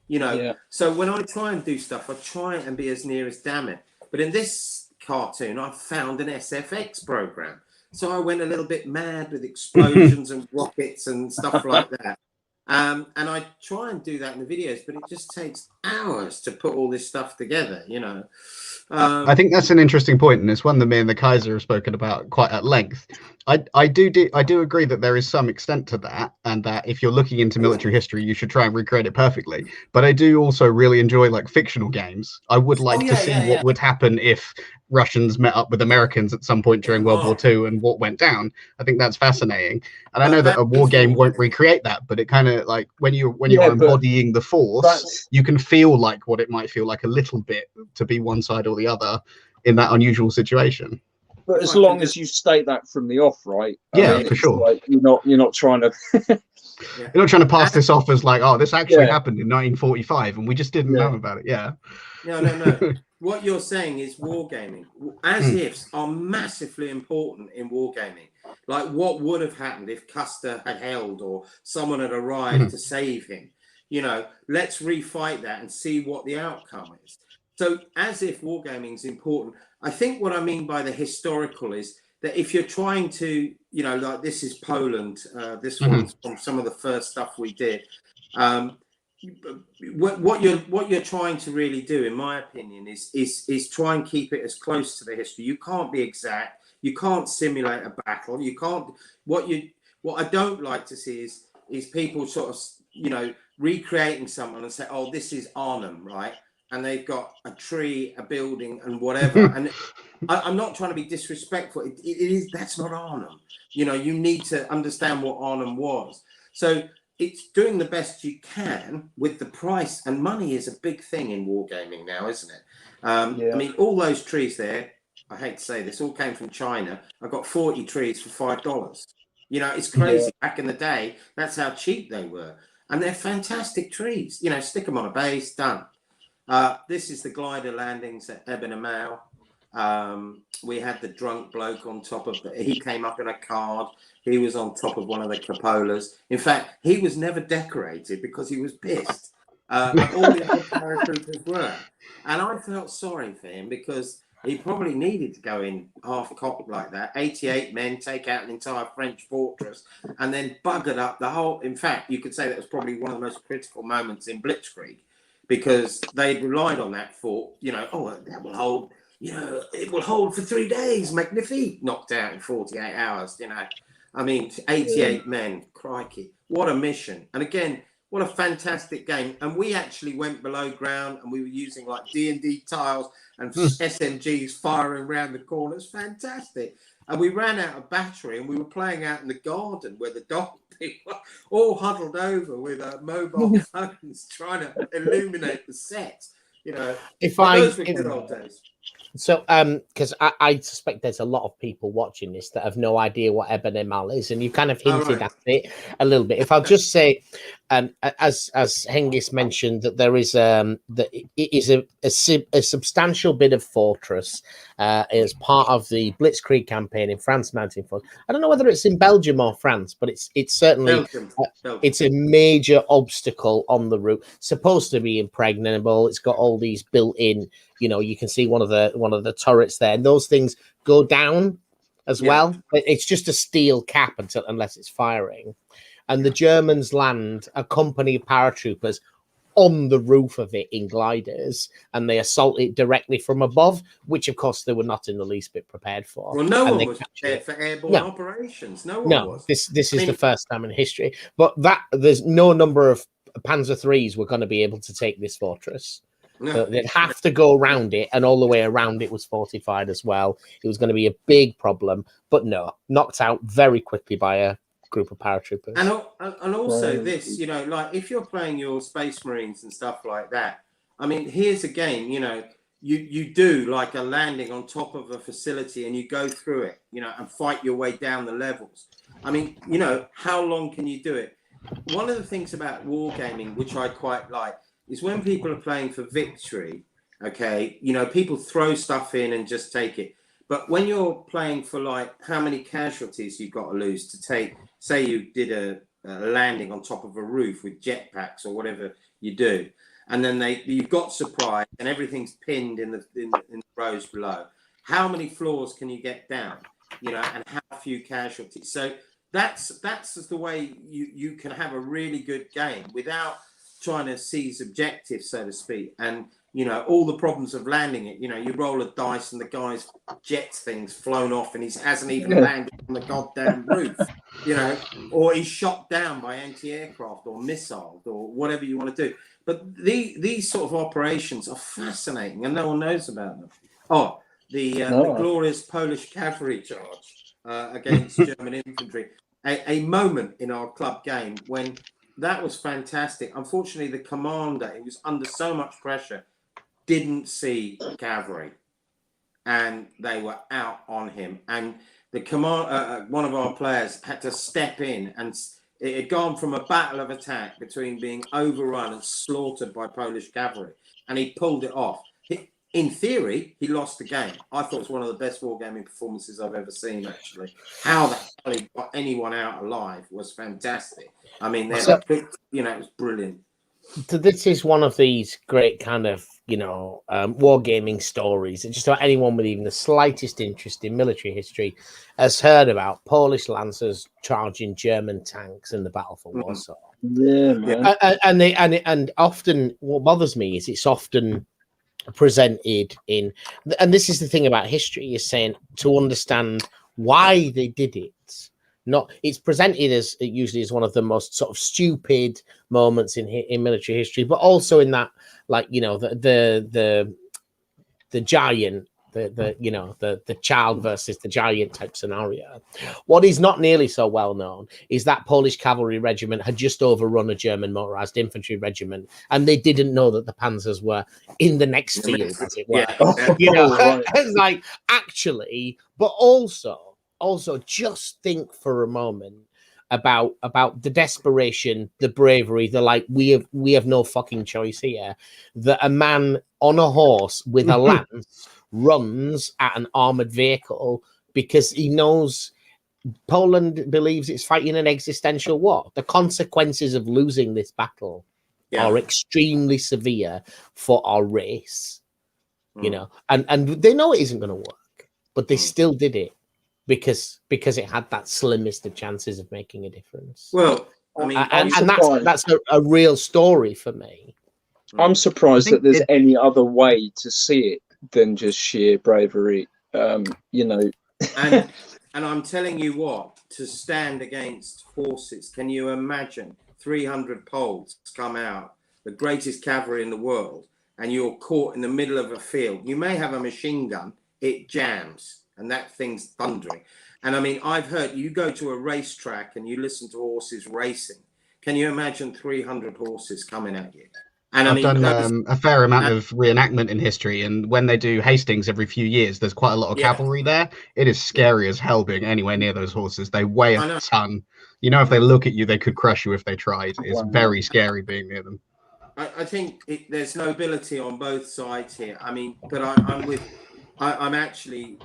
you know. So when I try and do stuff, I try and be as near as damn it. But in this cartoon, I found an SFX program. So I went a little bit mad with explosions and rockets and stuff like that. And I try and do that in the videos, but it just takes hours to put all this stuff together, you know. I think that's an interesting point, and it's one that me and the Kaiser have spoken about quite at length. I do agree that there is some extent to that, and that if you're looking into military history, you should try and recreate it perfectly. But I do also really enjoy like fictional games. I would like to see what would happen if Russians met up with Americans at some point during World War II and what went down. I think that's fascinating. And I know that a war game won't recreate that, but it kind of like when you're embodying the force, you can feel like what it might feel like a little bit to be one side or the other in that unusual situation. But as long as you state that from the off, right? Yeah, for sure. Like you're not trying to you're not trying to pass this off as like, oh, this actually happened in 1945 and we just didn't know about it. No. What you're saying is wargaming. As ifs are massively important in wargaming. Like what would have happened if Custer had held or someone had arrived to save him? You know, let's refight that and see what the outcome is. So as if wargaming is important. I think what I mean by the historical is that if you're trying to, you know, like this is Poland, this one's from some of the first stuff we did. What you're trying to really do, in my opinion, is try and keep it as close to the history. You can't be exact. You can't simulate a battle. You can't. What I don't like to see is people sort of, you know, recreating someone and say, oh, this is Arnhem, right? And they've got a tree, a building, and whatever. And I'm not trying to be disrespectful. It is that's not Arnhem. You know, you need to understand what Arnhem was. So it's doing the best you can with the price, and money is a big thing in wargaming now, isn't it? I mean, all those trees there, I hate to say this, all came from China. I got 40 trees for $5. You know, it's crazy. Back in the day, that's how cheap they were. And they're fantastic trees. You know, stick them on a base, done. This is the glider landings at Ebenamau. We had the drunk bloke on top of he came up in a card. He was on top of one of the cupolas. In fact, he was never decorated because he was pissed. All the other paratroopers were. And I felt sorry for him because he probably needed to go in half cocked like that. 88 men, take out an entire French fortress, and then buggered up the whole. In fact, you could say that was probably one of the most critical moments in Blitzkrieg, because they'd relied on that fort, you know, that will hold, you know, it will hold for 3 days, magnifique, knocked out in 48 hours, you know. I mean, 88 men, crikey, what a mission. And again, what a fantastic game. And we actually went below ground and we were using like D&D tiles and SMGs firing around the corners, fantastic. And we ran out of battery and we were playing out in the garden where the dog people were all huddled over with mobile phones trying to illuminate the set. You know, those were good old days. So, because I suspect there's a lot of people watching this that have no idea what Ebenemal is, and you kind of hinted at it a little bit. If I'll just say, and as Hengist mentioned, that there is that it is a substantial bit of fortress as part of the Blitzkrieg campaign in France, 1940. I don't know whether it's in Belgium or France, but it's certainly Belgium. it's a major obstacle on the route. Supposed to be impregnable. It's got all these built-in. You can see one of the turrets there, and those things go down as well. It's just a steel cap unless it's firing. And the Germans land a company of paratroopers on the roof of it in gliders, and they assault it directly from above, which of course they were not in the least bit prepared for. Well, no one was prepared for airborne operations. No one was. This is the first time in history. But there's no number of Panzer IIIs were going to be able to take this fortress. No. So they'd have to go around it, and all the way around it was fortified as well. It was going to be a big problem, but no, knocked out very quickly by a group of paratroopers. And also this, like if you're playing your Space Marines and stuff like that, I mean, here's a game, you do like a landing on top of a facility and you go through it, and fight your way down the levels. I mean, how long can you do it? One of the things about wargaming, which I quite like, is when people are playing for victory, okay, people throw stuff in and just take it. But when you're playing for like how many casualties you've got to lose to take, say you did a landing on top of a roof with jetpacks or whatever you do, and then you've got surprise and everything's pinned in the rows below. How many floors can you get down? And how few casualties. So that's the way you can have a really good game without trying to seize objectives, so to speak. And all the problems of landing it, you roll a dice and the guy's jet thing's flown off and he hasn't even landed on the goddamn roof, or he's shot down by anti-aircraft or missiles or whatever you want to do. But these sort of operations are fascinating and no one knows about them. The glorious Polish cavalry charge against German infantry. A moment in our club game when that was fantastic. Unfortunately, the commander, he was under so much pressure, didn't see cavalry, and they were out on him. And the one of our players had to step in, and it had gone from a battle of attack between being overrun and slaughtered by Polish cavalry, and he pulled it off. In theory, he lost the game. I thought it was one of the best wargaming performances I've ever seen, actually. How the hell he got anyone out alive was fantastic. I mean, it was brilliant. So this is one of these great kind of, wargaming stories. It's just about anyone with even the slightest interest in military history has heard about Polish lancers charging German tanks in the Battle for Warsaw. Yeah, man. And often what bothers me is it's often presented in, and this is the thing about history, is saying to understand why they did it. It's presented as usually as one of the most sort of stupid moments in military history, but also in that, like, the giant, the child versus the giant type scenario. What is not nearly so well known is that Polish cavalry regiment had just overrun a German motorized infantry regiment, and they didn't know that the panzers were in the next field, as it were. Right. It's like, actually, but also just think for a moment about the desperation, the bravery, the like, we have no fucking choice here, that a man on a horse with a lance runs at an armored vehicle because he knows Poland believes it's fighting an existential war. The consequences of losing this battle are extremely severe for our race, and they know it isn't going to work, but they still did it because it had that slimmest of chances of making a difference. Well, I mean, and that's a real story for me. I'm surprised that there's any other way to see it than just sheer bravery. And I'm telling you what, to stand against horses, can you imagine 300 Poles come out, the greatest cavalry in the world, and you're caught in the middle of a field? You may have a machine gun, it jams, and that thing's thundering. And I mean, I've heard, you go to a racetrack and you listen to horses racing. Can you imagine 300 horses coming at you? And I I've mean, done a fair amount of reenactment in history, and when they do Hastings every few years, there's quite a lot of cavalry there. It is scary as hell being anywhere near those horses. They weigh a ton. You know, if they look at you, they could crush you if they tried. It's very scary being near them. I think there's nobility on both sides here. I mean, but I'm actually,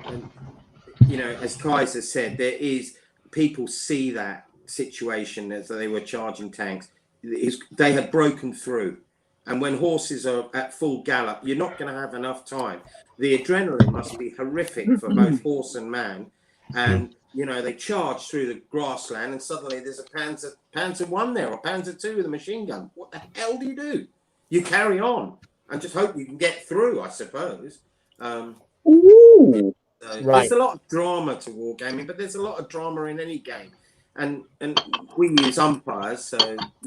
you know, as Kaiser said, there is people see that situation as they were charging tanks. They had broken through. And when horses are at full gallop, you're not going to have enough time. The adrenaline must be horrific for both horse and man. And, you know, they charge through the grassland and suddenly there's a Panzer 1 there or Panzer 2 with a machine gun. What the hell do you do? You carry on and just hope you can get through, I suppose. There's a lot of drama to wargaming, but there's a lot of drama in any game. And we use umpires, so,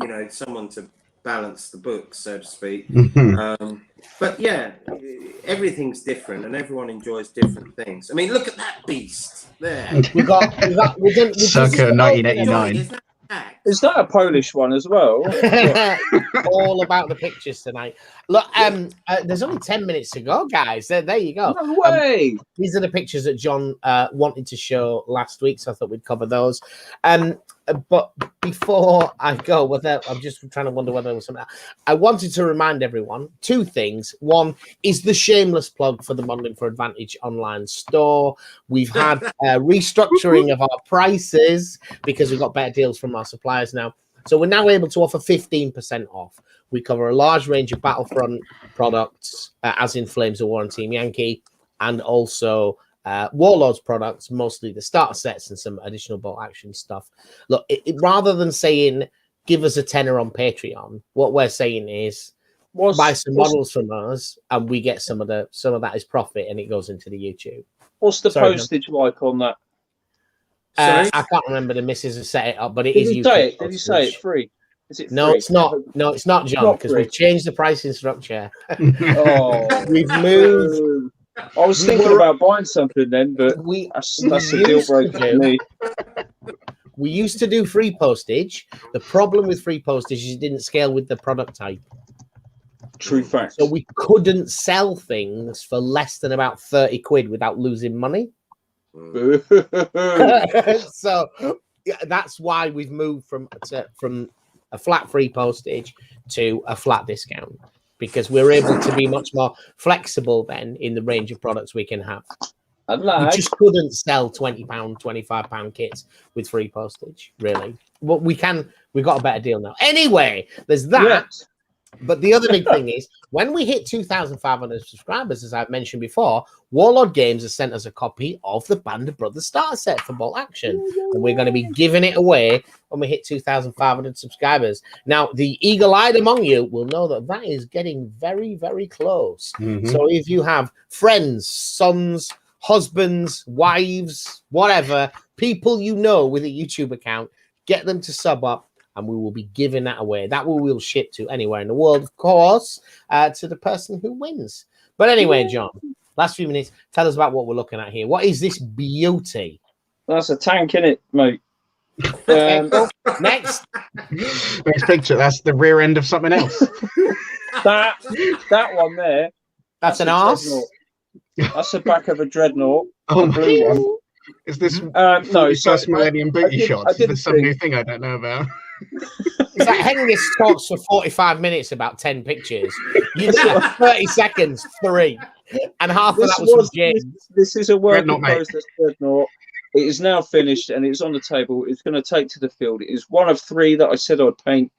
you know, someone to balance the books, so to speak. But yeah, everything's different and everyone enjoys different things. I mean, look at that beast there. we did circa 1989. Is that a Polish one as well? All about the pictures tonight. Look, there's only 10 minutes to go, guys. There you go. No way. These are the pictures that John wanted to show last week, so I thought we'd cover those. But before I go, I'm just trying to wonder whether there was something else. I wanted to remind everyone two things. One is the shameless plug for the Modeling for Advantage online store. We've had restructuring of our prices because we've got better deals from our suppliers now. So we're now able to offer 15% off. We cover a large range of Battlefront products, as in Flames of War and Team Yankee, and also Warlords products, mostly the starter sets and some additional bolt action stuff. Look, rather than saying give us a tenner on Patreon, what we're saying is buy some models from us, and we get some of that as profit, and it goes into the YouTube. What's the postage like on that? I can't remember. The missus has set it up, but it is. Did you say it's free? Is it free? No, it's not. No, it's not, John, because we've changed the pricing structure. We've moved. I was thinking about buying something then, but that's a deal breaker for me. We used to do free postage. The problem with free postage is it didn't scale with the product type. True fact. So we couldn't sell things for less than about 30 quid without losing money. So yeah, that's why we've moved from a flat free postage to a flat discount, because we're able to be much more flexible then in the range of products we can have. We just couldn't sell £20, £25 kits with free postage, really. But we've got a better deal now. Anyway, there's that. Yes. But the other big thing is, when we hit 2,500 subscribers, as I've mentioned before, Warlord Games has sent us a copy of the Band of Brothers starter set for Bolt Action. And we're going to be giving it away when we hit 2,500 subscribers. Now, the eagle-eyed among you will know that is getting very, very close. So if you have friends, sons, husbands, wives, whatever, people you know with a YouTube account, get them to sub up, and we will be giving that away. That we will ship to anywhere in the world, of course, to the person who wins. But anyway, John, last few minutes, tell us about what we're looking at here. What is this beauty? That's a tank, innit, mate? Next picture. That's the rear end of something else. that one there. That's an arse. That's the back of a dreadnought. Oh, blue one. Is this no? First Millennium booty shots? Is this some new thing I don't know about? It's like Hengist talks for 45 minutes about 10 pictures. You did 30 seconds, 3, and half of that was from James. This is a work in process dreadnought. It is now finished and it's on the table. It's going to take to the field. It is one of 3 that I said I'd paint,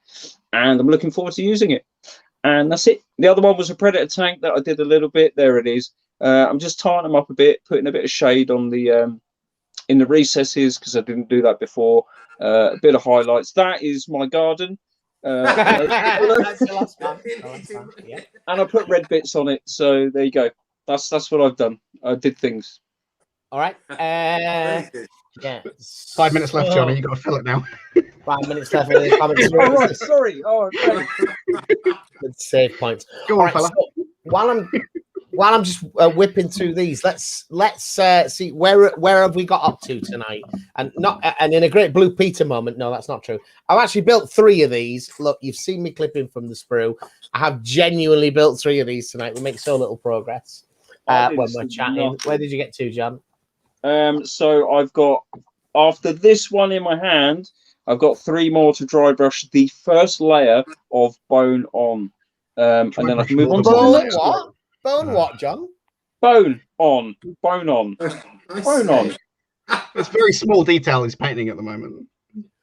and I'm looking forward to using it. And that's it. The other one was a Predator tank that I did a little bit. There it is. I'm just tying them up a bit, putting a bit of shade on the in the recesses because I didn't do that before. A bit of highlights. That is my garden. And I put red bits on it. So there you go. That's what I've done. I did things. All right. Yeah. 5 minutes left, Johnny. You got to fill it now. 5 minutes left. In the comments. Oh, right. Sorry. Oh, okay. Good save points. Go on, fella. So, while I'm just whipping through these, let's see where have we got up to tonight, and in a great Blue Peter moment. No, that's not true. I've actually built 3 of these. Look, you've seen me clipping from the sprue. I have genuinely built 3 of these tonight. We make so little progress when we're chatting. Nothing. Where did you get to, John? So I've got, after this one in my hand, I've got 3 more to dry brush the first layer of bone on. And then I can move on to the next one. Bone what, John? Bone on. Bone on. Bone on. It's very small detail he's painting at the moment.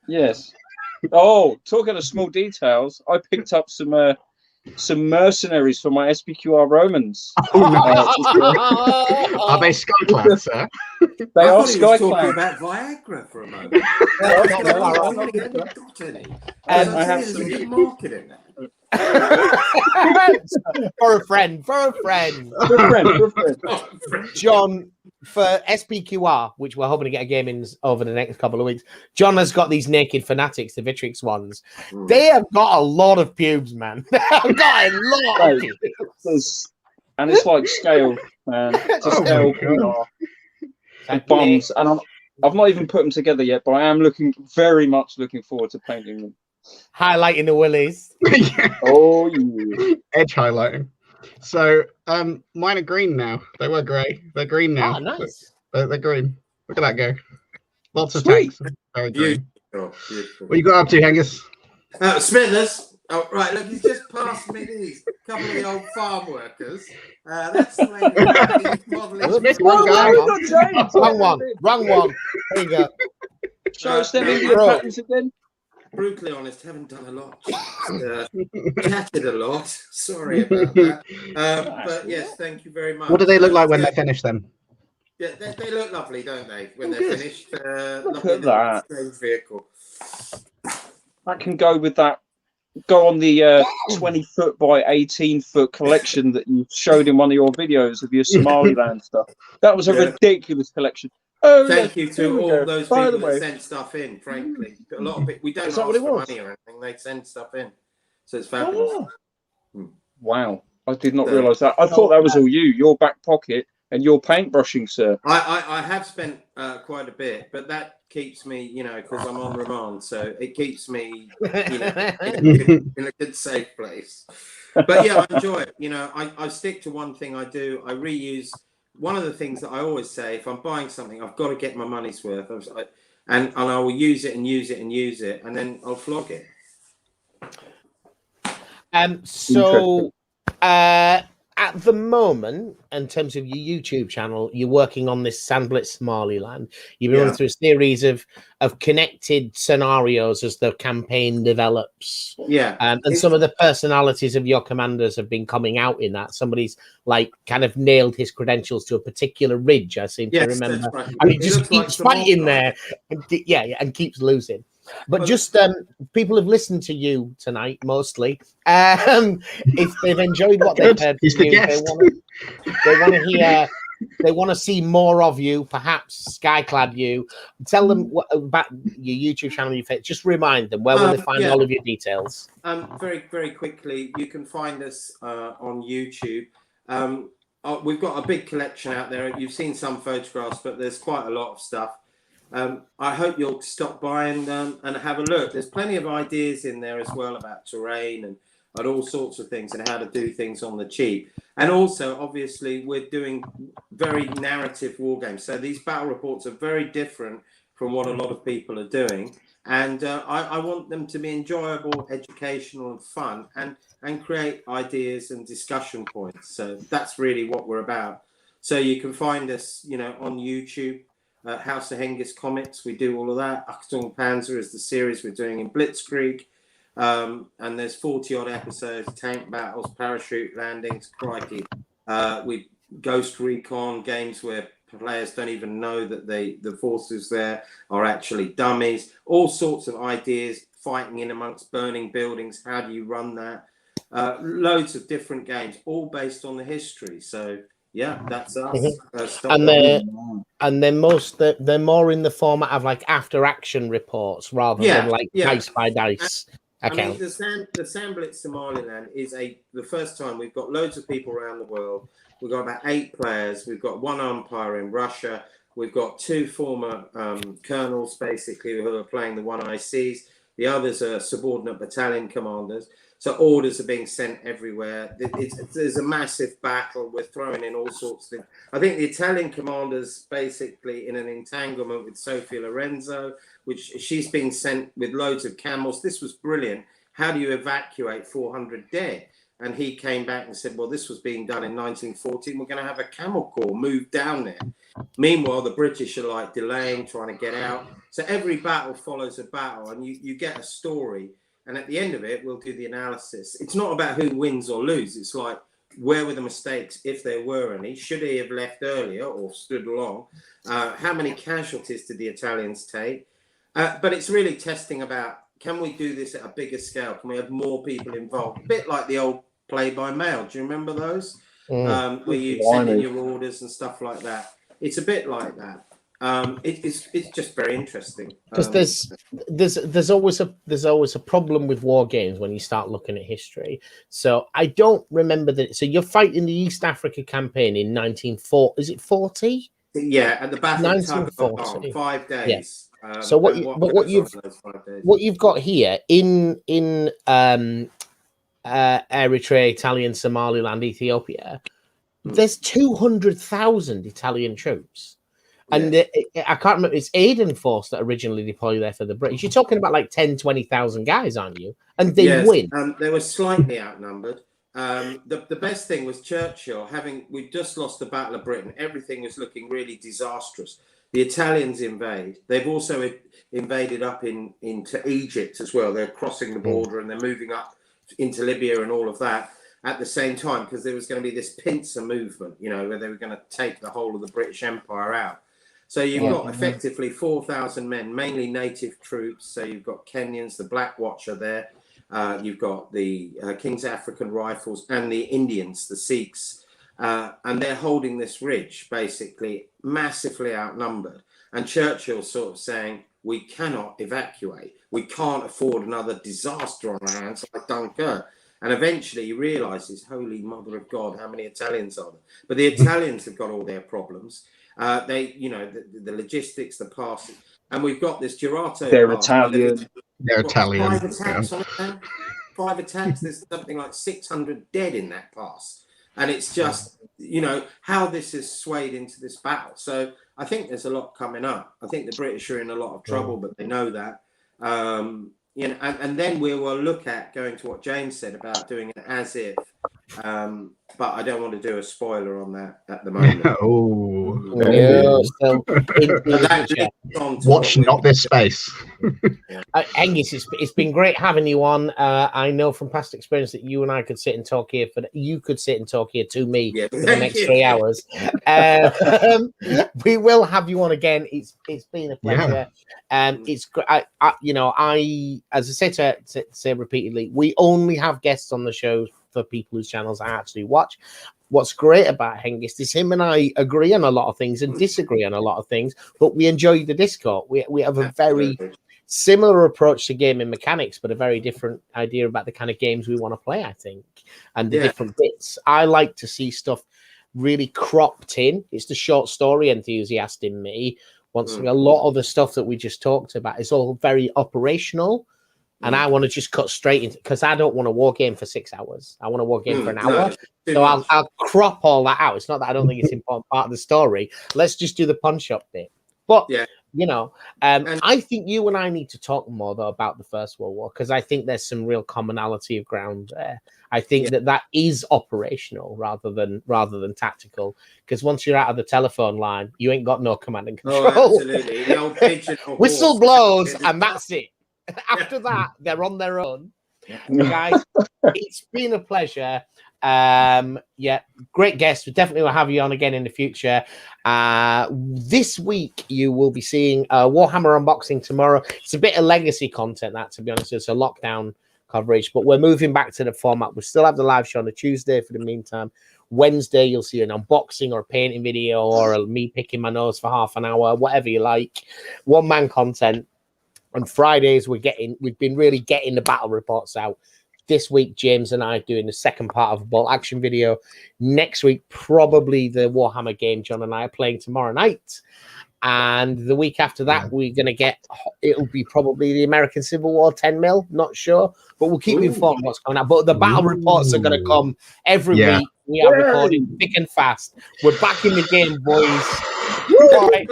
Yes. Oh, talking of small details, I picked up some mercenaries for my SPQR Romans. Oh, nice. Are they skyclads, sir? They are skyclads. About Viagra for a moment. I have some good marketing. For a friend. John, for SPQR, which we're hoping to get a game in over the next couple of weeks, John has got these naked fanatics, the Vitrix ones. They have got a lot of pubes, man. They have got a lot of pubes. And it's like scale, man. It's a scale and bums. And I've not even put them together yet, but I am very much looking forward to painting them. Highlighting the willies. Oh, yeah. Edge highlighting. So mine are green now. They were grey. They're green now. Oh, nice. They're green. Look at that go. Lots of Sweet. tanks. Very green. Beautiful. What you got up to, Hengist? Smithers. Oh, right, look, he's just passed me these couple of the old farm workers. That's the way he's modelling. Wrong one. There you go. Show us them Indian patterns again. Brutally honest, haven't done a lot. Chatted a lot. Sorry about that. But yes, thank you very much. What do they look like when they finish them? Yeah, they look lovely, don't they? When they're good. finished. Look at that. Strange vehicle. That can go with that. Go on the 20-foot by 18-foot collection that you showed in one of your videos of your Somaliland stuff. That was a ridiculous collection. Oh, thank you to all those people that sent stuff in, frankly. A lot of it, we don't ask for money or anything, they send stuff in. So it's fabulous. Oh. Wow. I did not realise that. I thought that was all your back pocket and your paintbrushing, sir. I have spent quite a bit, but that keeps me, because I'm on remand, so it keeps me, in a good, safe place. But yeah, I enjoy it. I stick to one thing I do. I reuse. One of the things that I always say, if I'm buying something, I've got to get my money's worth. And I will use it and use it and use it, and then I'll flog it. So at the moment, in terms of your YouTube channel, you're working on this Sandblitz Somaliland. You've been running through a series of connected scenarios as the campaign develops. Yeah. And some of the personalities of your commanders have been coming out in that. Somebody's kind of nailed his credentials to a particular ridge, I seem to remember. Right. And he just keeps fighting there. And keeps losing. But just people have listened to you tonight mostly. If they've enjoyed what they've heard from you, they want to hear. They want to see more of you, perhaps Skyclad you. Tell them about your YouTube channel. Just remind them where will they find all of your details. Very, very quickly, you can find us on YouTube. We've got a big collection out there. You've seen some photographs, but there's quite a lot of stuff. I hope you'll stop by and have a look. There's plenty of ideas in there as well about terrain and all sorts of things and how to do things on the cheap. And also, obviously, we're doing very narrative war games. So these battle reports are very different from what a lot of people are doing. And I want them to be enjoyable, educational and fun and create ideas and discussion points. So that's really what we're about. So you can find us, on YouTube. House of Hengist Comics, we do all of that. Achtung Panzer is the series we're doing in Blitzkrieg. And there's 40 odd episodes, tank battles, parachute landings, crikey. We Ghost Recon, games where players don't even know that the forces there are actually dummies. All sorts of ideas, fighting in amongst burning buildings. How do you run that? Loads of different games, all based on the history. So yeah, that's us. And they're more in the format of after action reports rather than dice by dice. Okay. I mean, the Sandblitz Somaliland is the first time we've got loads of people around the world. We've got about 8 players. We've got 1 umpire in Russia. We've got 2 former colonels, basically, who are playing the 1ICs. The others are subordinate battalion commanders. So orders are being sent everywhere. There's a massive battle. We're throwing in all sorts of things. I think the Italian commander's basically in an entanglement with Sofia Lorenzo, which she's been sent with loads of camels. This was brilliant. How do you evacuate 400 dead? And he came back and said, well, this was being done in 1914. We're going to have a camel corps move down there. Meanwhile, the British are like delaying, trying to get out. So every battle follows a battle, and you get a story. And at the end of it, we'll do the analysis. It's not about who wins or loses. It's like, where were the mistakes, if there were any? Should he have left earlier or stood along? How many casualties did the Italians take? But it's really testing about, can we do this at a bigger scale? Can we have more people involved? A bit like the old play-by-mail. Do you remember those? Where you send in your orders and stuff like that. It's a bit like that. It's just very interesting because there's always a problem with war games when you start looking at history. So I don't remember that. So you're fighting the East Africa campaign in 1940. Is it 40? Yeah, at the Battle of 1940. 5 days. Yeah. So what you've got here in Eritrea, Italian, Somaliland, Ethiopia, there's 200,000 Italian troops. And I can't remember, it's Aden Force that originally deployed there for the British. You're talking about like 10, 20,000 guys, aren't you? And they win. They were slightly outnumbered. The best thing was Churchill, we'd just lost the Battle of Britain. Everything was looking really disastrous. The Italians invade. They've also invaded up into Egypt as well. They're crossing the border and they're moving up into Libya and all of that at the same time, because there was going to be this pincer movement, where they were going to take the whole of the British Empire out. So you've got effectively 4,000 men, mainly native troops. So you've got Kenyans, the Black Watch are there. You've got the King's African Rifles and the Indians, the Sikhs. And they're holding this ridge, basically massively outnumbered. And Churchill's sort of saying, we cannot evacuate. We can't afford another disaster on our hands like Dunkirk. And eventually he realizes, holy mother of God, how many Italians are there? But the Italians have got all their problems. The logistics, the passing. And we've got this Girato. They're Italian. They're Italian. 5 attacks on it now. 5 attacks. There's something like 600 dead in that pass. And it's just, how this has swayed into this battle. So I think there's a lot coming up. I think the British are in a lot of trouble, but they know that. And then we will look at going to what James said about doing it as if. But I don't want to do a spoiler on that at the moment. Watch not this space. Hengist, it's been great having you on. I know from past experience that you and I could sit and talk here you could sit and talk here to me for the next 3 hours. We will have you on again. It's been a pleasure. It's great. I as I say repeatedly, we only have guests on the show for people whose channels I actually watch. What's great about Hengist is him and I agree on a lot of things and disagree on a lot of things, but we enjoy the Discord. We have a very similar approach to gaming mechanics, but a very different idea about the kind of games we want to play, I think, and the different bits. I like to see stuff really cropped in. It's the short story enthusiast in me. A lot of the stuff that we just talked about is all very operational. And I want to just cut straight into, because I don't want to war game for 6 hours. I want to war game for an hour. So I'll crop all that out. It's not that I don't think it's an important part of the story. Let's just do the punch up bit. But, I think you and I need to talk more, though, about the First World War, because I think there's some real commonality of ground there. I think that is operational rather than tactical, because once you're out of the telephone line, you ain't got no command and control. Oh, absolutely. The old whistle blows, and that's it. After that, they're on their own. Guys, it's been a pleasure. Great guest. We definitely will have you on again in the future. This week, you will be seeing Warhammer unboxing tomorrow. It's a bit of legacy content, that, to be honest. It's a lockdown coverage, but we're moving back to the format. We still have the live show on a Tuesday for the meantime. Wednesday, you'll see an unboxing or a painting video or me picking my nose for half an hour, whatever you like. One-man content. On Fridays, we've been really getting the battle reports out. This week, James and I are doing the second part of a bolt action video. Next week, probably the Warhammer game John and I are playing tomorrow night. And the week after that, we're going to get, it'll be probably the American Civil War 10 mil, not sure. But we'll keep you informed what's going on. But the battle reports are going to come every week. We are recording thick and fast. We're back in the game, boys. Right.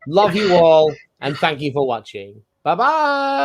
Love you all. And thank you for watching. Bye-bye.